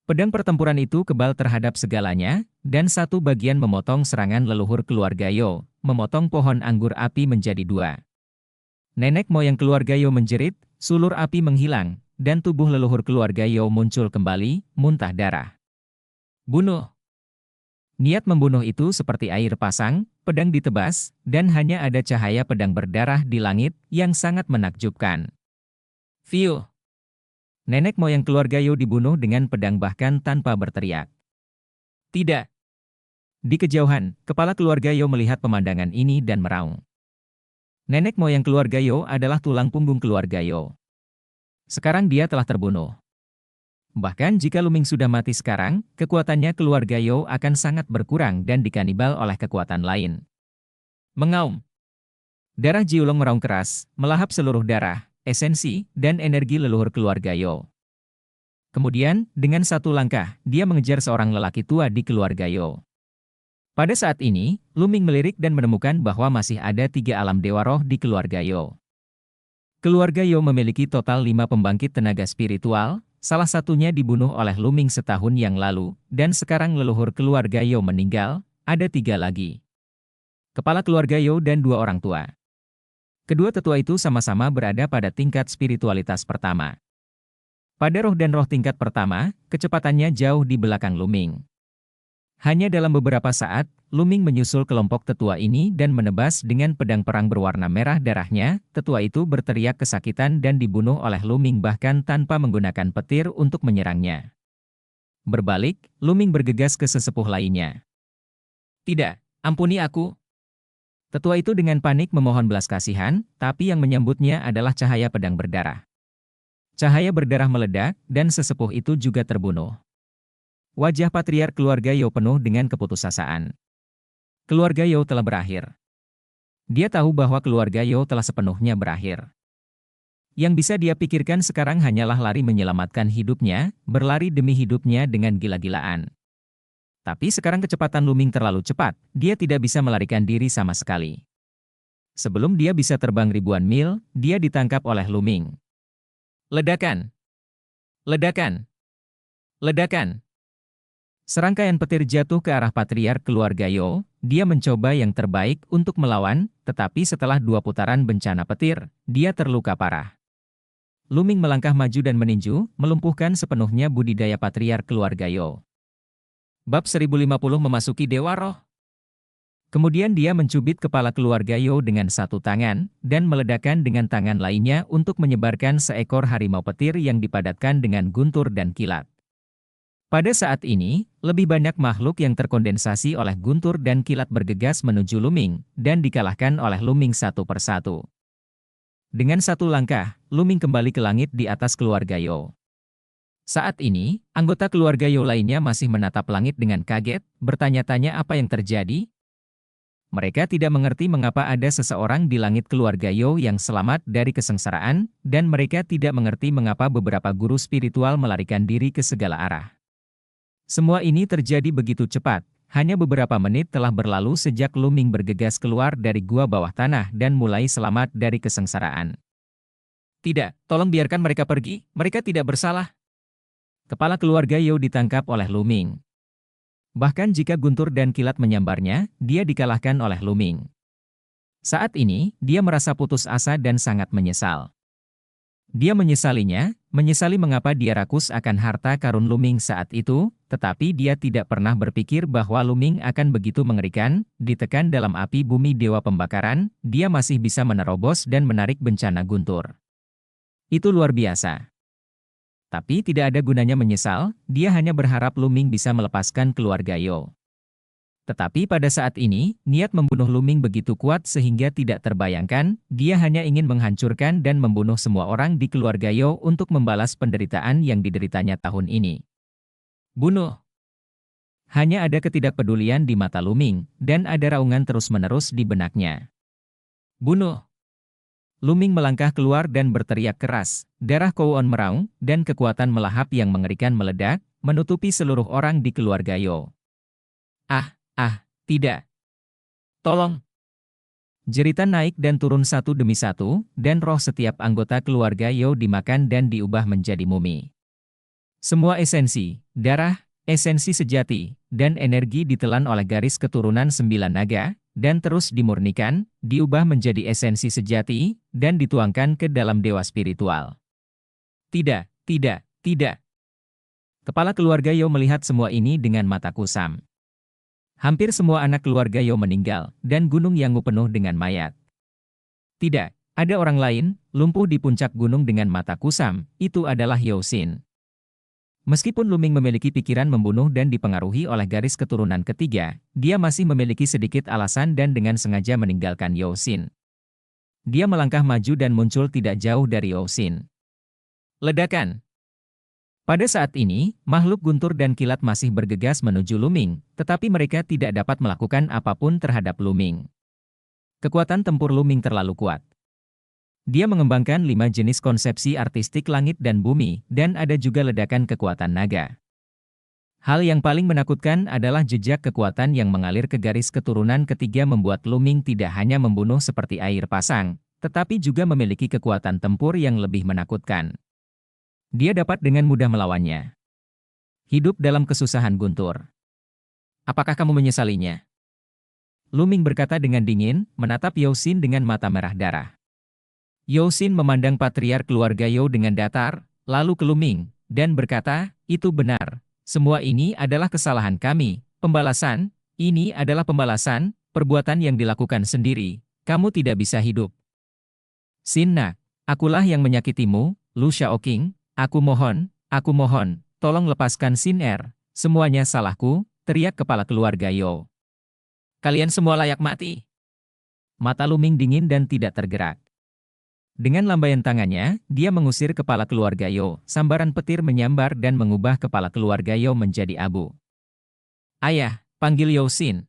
Pedang pertempuran itu kebal terhadap segalanya, dan satu bagian memotong serangan leluhur keluarga Yo, memotong pohon anggur api menjadi dua. Nenek moyang keluarga Yo menjerit, sulur api menghilang, dan tubuh leluhur keluarga Yo muncul kembali, muntah darah. Bunuh! Niat membunuh itu seperti air pasang, pedang ditebas, dan hanya ada cahaya pedang berdarah di langit yang sangat menakjubkan. Fiu! Nenek moyang keluarga Yo dibunuh dengan pedang bahkan tanpa berteriak. Tidak! Di kejauhan, kepala keluarga Yo melihat pemandangan ini dan meraung. Nenek moyang keluarga Yo adalah tulang punggung keluarga Yo. Sekarang dia telah terbunuh. Bahkan jika Luming sudah mati sekarang, kekuatannya keluarga Yo akan sangat berkurang dan dikanibal oleh kekuatan lain. Mengaum. Darah Jiulong meraung keras, melahap seluruh darah, esensi, dan energi leluhur keluarga Yo. Kemudian, dengan satu langkah, dia mengejar seorang lelaki tua di keluarga Yo. Pada saat ini, Luming melirik dan menemukan bahwa masih ada 3 alam dewa roh di keluarga Yo. Keluarga Yo memiliki total 5 pembangkit tenaga spiritual, salah satunya dibunuh oleh Luming setahun yang lalu, dan sekarang leluhur keluarga Yo meninggal, ada 3 lagi. Kepala keluarga Yo dan 2 orang tua. Kedua tetua itu sama-sama berada pada tingkat spiritualitas pertama. Pada roh dan roh tingkat pertama, kecepatannya jauh di belakang Luming. Hanya dalam beberapa saat, Luming menyusul kelompok tetua ini dan menebas dengan pedang perang berwarna merah darahnya, tetua itu berteriak kesakitan dan dibunuh oleh Luming bahkan tanpa menggunakan petir untuk menyerangnya. Berbalik, Luming bergegas ke sesepuh lainnya. Tidak, ampuni aku. Tetua itu dengan panik memohon belas kasihan, tapi yang menyambutnya adalah cahaya pedang berdarah. Cahaya berdarah meledak, dan sesepuh itu juga terbunuh. Wajah patriark keluarga Yo penuh dengan keputusasaan. Keluarga Yo telah berakhir. Dia tahu bahwa keluarga Yo telah sepenuhnya berakhir. Yang bisa dia pikirkan sekarang hanyalah lari menyelamatkan hidupnya, berlari demi hidupnya dengan gila-gilaan. Tapi sekarang kecepatan Luming terlalu cepat, dia tidak bisa melarikan diri sama sekali. Sebelum dia bisa terbang ribuan mil, dia ditangkap oleh Luming. Ledakan! Ledakan! Ledakan! Serangkaian petir jatuh ke arah patriark keluarga Yo, dia mencoba yang terbaik untuk melawan, tetapi setelah 2 putaran bencana petir, dia terluka parah. Luming melangkah maju dan meninju, melumpuhkan sepenuhnya budidaya patriark keluarga Yo. Bab 1050 memasuki Dewa Roh. Kemudian dia mencubit kepala keluarga Yo dengan satu tangan, dan meledakkan dengan tangan lainnya untuk menyebarkan seekor harimau petir yang dipadatkan dengan guntur dan kilat. Pada saat ini, lebih banyak makhluk yang terkondensasi oleh guntur dan kilat bergegas menuju Luming, dan dikalahkan oleh Luming satu persatu. Dengan satu langkah, Luming kembali ke langit di atas keluarga Yo. Saat ini, anggota keluarga Yo lainnya masih menatap langit dengan kaget, bertanya-tanya apa yang terjadi. Mereka tidak mengerti mengapa ada seseorang di langit keluarga Yo yang selamat dari kesengsaraan, dan mereka tidak mengerti mengapa beberapa guru spiritual melarikan diri ke segala arah. Semua ini terjadi begitu cepat, hanya beberapa menit telah berlalu sejak Luming bergegas keluar dari gua bawah tanah dan mulai selamat dari kesengsaraan. Tidak, tolong biarkan mereka pergi, mereka tidak bersalah. Kepala keluarga Yo ditangkap oleh Luming. Bahkan jika guntur dan kilat menyambarnya, dia dikalahkan oleh Luming. Saat ini, dia merasa putus asa dan sangat menyesal. Dia menyesali mengapa dia rakus akan harta karun Luming saat itu, tetapi dia tidak pernah berpikir bahwa Luming akan begitu mengerikan, ditekan dalam api bumi dewa pembakaran, dia masih bisa menerobos dan menarik bencana guntur. Itu luar biasa. Tapi tidak ada gunanya menyesal, dia hanya berharap Luming bisa melepaskan keluarga Yo. Tetapi pada saat ini, niat membunuh Luming begitu kuat sehingga tidak terbayangkan, dia hanya ingin menghancurkan dan membunuh semua orang di keluarga Yo untuk membalas penderitaan yang dideritanya tahun ini. Bunuh! Hanya ada ketidakpedulian di mata Luming, dan ada raungan terus-menerus di benaknya. Bunuh! Luming melangkah keluar dan berteriak keras, darah Kowon meraung, dan kekuatan melahap yang mengerikan meledak, menutupi seluruh orang di keluarga Yo. Tidak. Tolong! Jeritan naik dan turun satu demi satu, dan roh setiap anggota keluarga Yo dimakan dan diubah menjadi mumi. Semua esensi, darah, esensi sejati, dan energi ditelan oleh garis keturunan 9 naga, dan terus dimurnikan, diubah menjadi esensi sejati, dan dituangkan ke dalam dewa spiritual. Tidak. Kepala keluarga Yo melihat semua ini dengan mata kusam. Hampir semua anak keluarga Yo meninggal, dan Gunung Yanggu penuh dengan mayat. Tidak, ada orang lain, lumpuh di puncak gunung dengan mata kusam, itu adalah Yosin. Meskipun Luming memiliki pikiran membunuh dan dipengaruhi oleh garis keturunan ketiga, dia masih memiliki sedikit alasan dan dengan sengaja meninggalkan Yosin. Dia melangkah maju dan muncul tidak jauh dari Yosin. Ledakan! Pada saat ini, makhluk guntur dan kilat masih bergegas menuju Luming, tetapi mereka tidak dapat melakukan apapun terhadap Luming. Kekuatan tempur Luming terlalu kuat. Dia mengembangkan 5 jenis konsepsi artistik langit dan bumi, dan ada juga ledakan kekuatan naga. Hal yang paling menakutkan adalah jejak kekuatan yang mengalir ke garis keturunan ketiga membuat Luming tidak hanya membunuh seperti air pasang, tetapi juga memiliki kekuatan tempur yang lebih menakutkan. Dia dapat dengan mudah melawannya. Hidup dalam kesusahan guntur. Apakah kamu menyesalinya? Luming berkata dengan dingin, menatap Yosin dengan mata merah darah. Yosin memandang patriark keluarga Yo dengan datar, lalu ke Luming, dan berkata, itu benar. Semua ini adalah kesalahan kami. Pembalasan, ini adalah pembalasan, perbuatan yang dilakukan sendiri. Kamu tidak bisa hidup. Sinna, akulah yang menyakitimu, Lu Shaoqing. Aku mohon, tolong lepaskan Sin Er. Semuanya salahku, teriak kepala keluarga Yo. Kalian semua layak mati. Mata Luming dingin dan tidak tergerak. Dengan lambaian tangannya, dia mengusir kepala keluarga Yo. Sambaran petir menyambar dan mengubah kepala keluarga Yo menjadi abu. Ayah, panggil Yosin.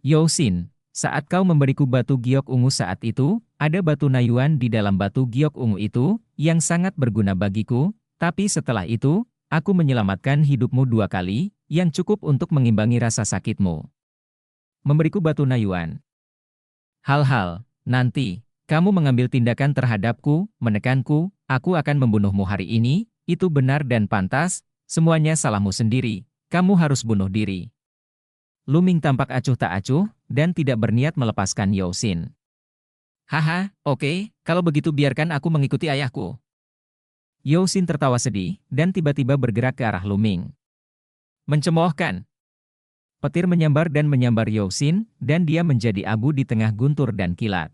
Yosin, saat kau memberiku batu giok ungu saat itu, ada batu nayuan di dalam batu giok ungu itu, yang sangat berguna bagiku, tapi setelah itu, aku menyelamatkan hidupmu 2 kali, yang cukup untuk mengimbangi rasa sakitmu. Memberiku batu nayuan. Hal-hal, nanti. Kamu mengambil tindakan terhadapku, menekanku, aku akan membunuhmu hari ini, itu benar dan pantas, semuanya salahmu sendiri, kamu harus bunuh diri. Luming tampak acuh tak acuh, dan tidak berniat melepaskan Yosin. Haha, oke, kalau begitu biarkan aku mengikuti ayahku. Yosin tertawa sedih, dan tiba-tiba bergerak ke arah Luming. Mencemoohkan. Petir menyambar dan menyambar Yosin, dan dia menjadi abu di tengah guntur dan kilat.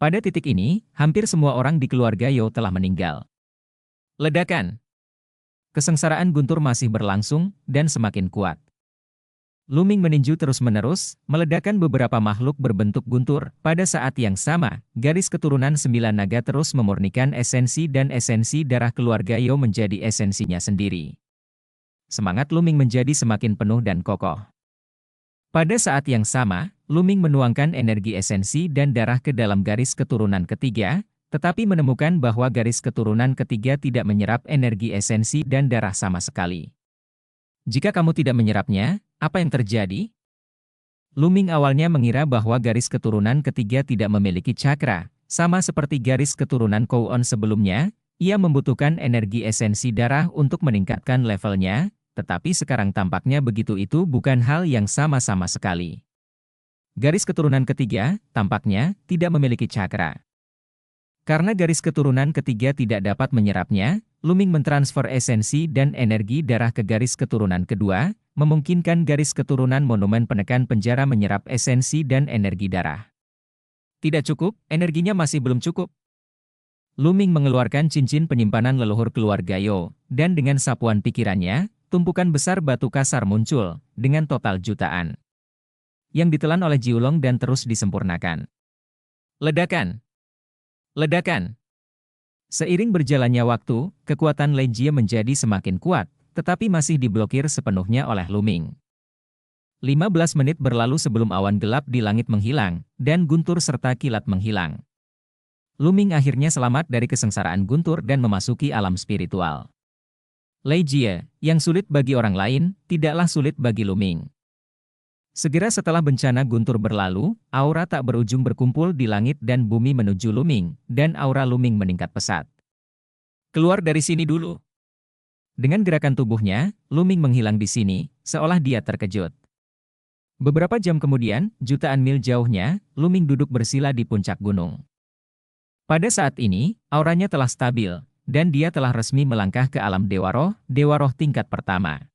Pada titik ini, hampir semua orang di keluarga Yo telah meninggal. Ledakan. Kesengsaraan guntur masih berlangsung, dan semakin kuat. Luming meninju terus-menerus, meledakkan beberapa makhluk berbentuk guntur. Pada saat yang sama, garis keturunan 9 naga terus memurnikan esensi dan esensi darah keluarga Yo menjadi esensinya sendiri. Semangat Luming menjadi semakin penuh dan kokoh. Pada saat yang sama, Luming menuangkan energi esensi dan darah ke dalam garis keturunan ketiga, tetapi menemukan bahwa garis keturunan ketiga tidak menyerap energi esensi dan darah sama sekali. Jika kamu tidak menyerapnya, apa yang terjadi? Luming awalnya mengira bahwa garis keturunan ketiga tidak memiliki cakra, sama seperti garis keturunan Kouon sebelumnya, ia membutuhkan energi esensi darah untuk meningkatkan levelnya, tetapi sekarang tampaknya begitu itu bukan hal yang sama-sama sekali. Garis keturunan ketiga, tampaknya, tidak memiliki cakra. Karena garis keturunan ketiga tidak dapat menyerapnya, Luming mentransfer esensi dan energi darah ke garis keturunan kedua, memungkinkan garis keturunan monumen penekan penjara menyerap esensi dan energi darah. Tidak cukup, energinya masih belum cukup. Luming mengeluarkan cincin penyimpanan leluhur keluarga Yo, dan dengan sapuan pikirannya, tumpukan besar batu kasar muncul, dengan total jutaan yang ditelan oleh Jiulong dan terus disempurnakan. Ledakan! Ledakan! Seiring berjalannya waktu, kekuatan Lei Jie menjadi semakin kuat, tetapi masih diblokir sepenuhnya oleh Luming. 15 menit berlalu sebelum awan gelap di langit menghilang, dan guntur serta kilat menghilang. Luming akhirnya selamat dari kesengsaraan guntur dan memasuki alam spiritual. Lei Jie, yang sulit bagi orang lain, tidaklah sulit bagi Luming. Segera setelah bencana guntur berlalu, aura tak berujung berkumpul di langit dan bumi menuju Luming, dan aura Luming meningkat pesat. Keluar dari sini dulu. Dengan gerakan tubuhnya, Luming menghilang di sini, seolah dia terkejut. Beberapa jam kemudian, jutaan mil jauhnya, Luming duduk bersila di puncak gunung. Pada saat ini, auranya telah stabil, dan dia telah resmi melangkah ke alam Dewa Roh tingkat pertama.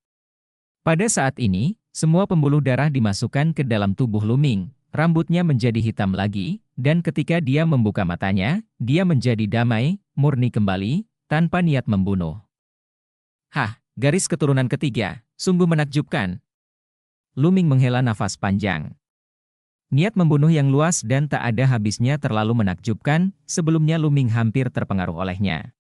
Pada saat ini, semua pembuluh darah dimasukkan ke dalam tubuh Luming, rambutnya menjadi hitam lagi, dan ketika dia membuka matanya, dia menjadi damai, murni kembali, tanpa niat membunuh. Hah, garis keturunan ketiga, sungguh menakjubkan. Luming menghela nafas panjang. Niat membunuh yang luas dan tak ada habisnya terlalu menakjubkan, sebelumnya Luming hampir terpengaruh olehnya.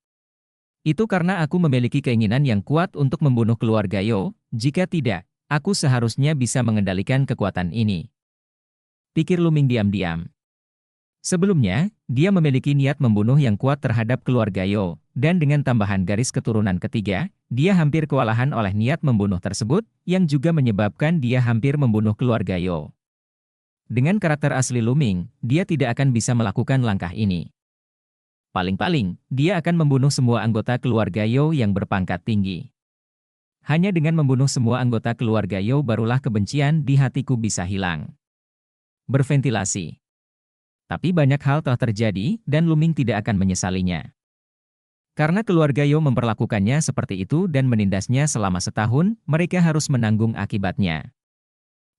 Itu karena aku memiliki keinginan yang kuat untuk membunuh keluarga Yo, jika tidak, aku seharusnya bisa mengendalikan kekuatan ini. Pikir Luming diam-diam. Sebelumnya, dia memiliki niat membunuh yang kuat terhadap keluarga Yo, dan dengan tambahan garis keturunan ketiga, dia hampir kewalahan oleh niat membunuh tersebut, yang juga menyebabkan dia hampir membunuh keluarga Yo. Dengan karakter asli Luming, dia tidak akan bisa melakukan langkah ini. Paling-paling, dia akan membunuh semua anggota keluarga Yo yang berpangkat tinggi. Hanya dengan membunuh semua anggota keluarga Yo barulah kebencian di hatiku bisa hilang. Berventilasi. Tapi banyak hal telah terjadi, dan Luming tidak akan menyesalinya. Karena keluarga Yo memperlakukannya seperti itu dan menindasnya selama setahun, mereka harus menanggung akibatnya.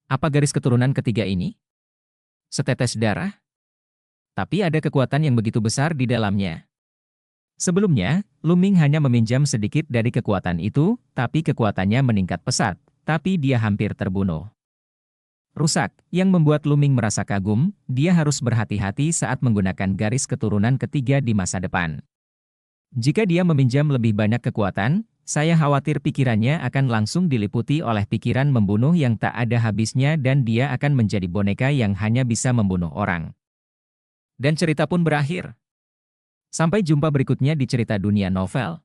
Apa garis keturunan ketiga ini? Setetes darah? Tapi ada kekuatan yang begitu besar di dalamnya. Sebelumnya, Luming hanya meminjam sedikit dari kekuatan itu, tapi kekuatannya meningkat pesat, tapi dia hampir terbunuh. Rusak, yang membuat Luming merasa kagum, dia harus berhati-hati saat menggunakan garis keturunan ketiga di masa depan. Jika dia meminjam lebih banyak kekuatan, saya khawatir pikirannya akan langsung diliputi oleh pikiran membunuh yang tak ada habisnya dan dia akan menjadi boneka yang hanya bisa membunuh orang. Dan cerita pun berakhir. Sampai jumpa berikutnya di cerita dunia novel.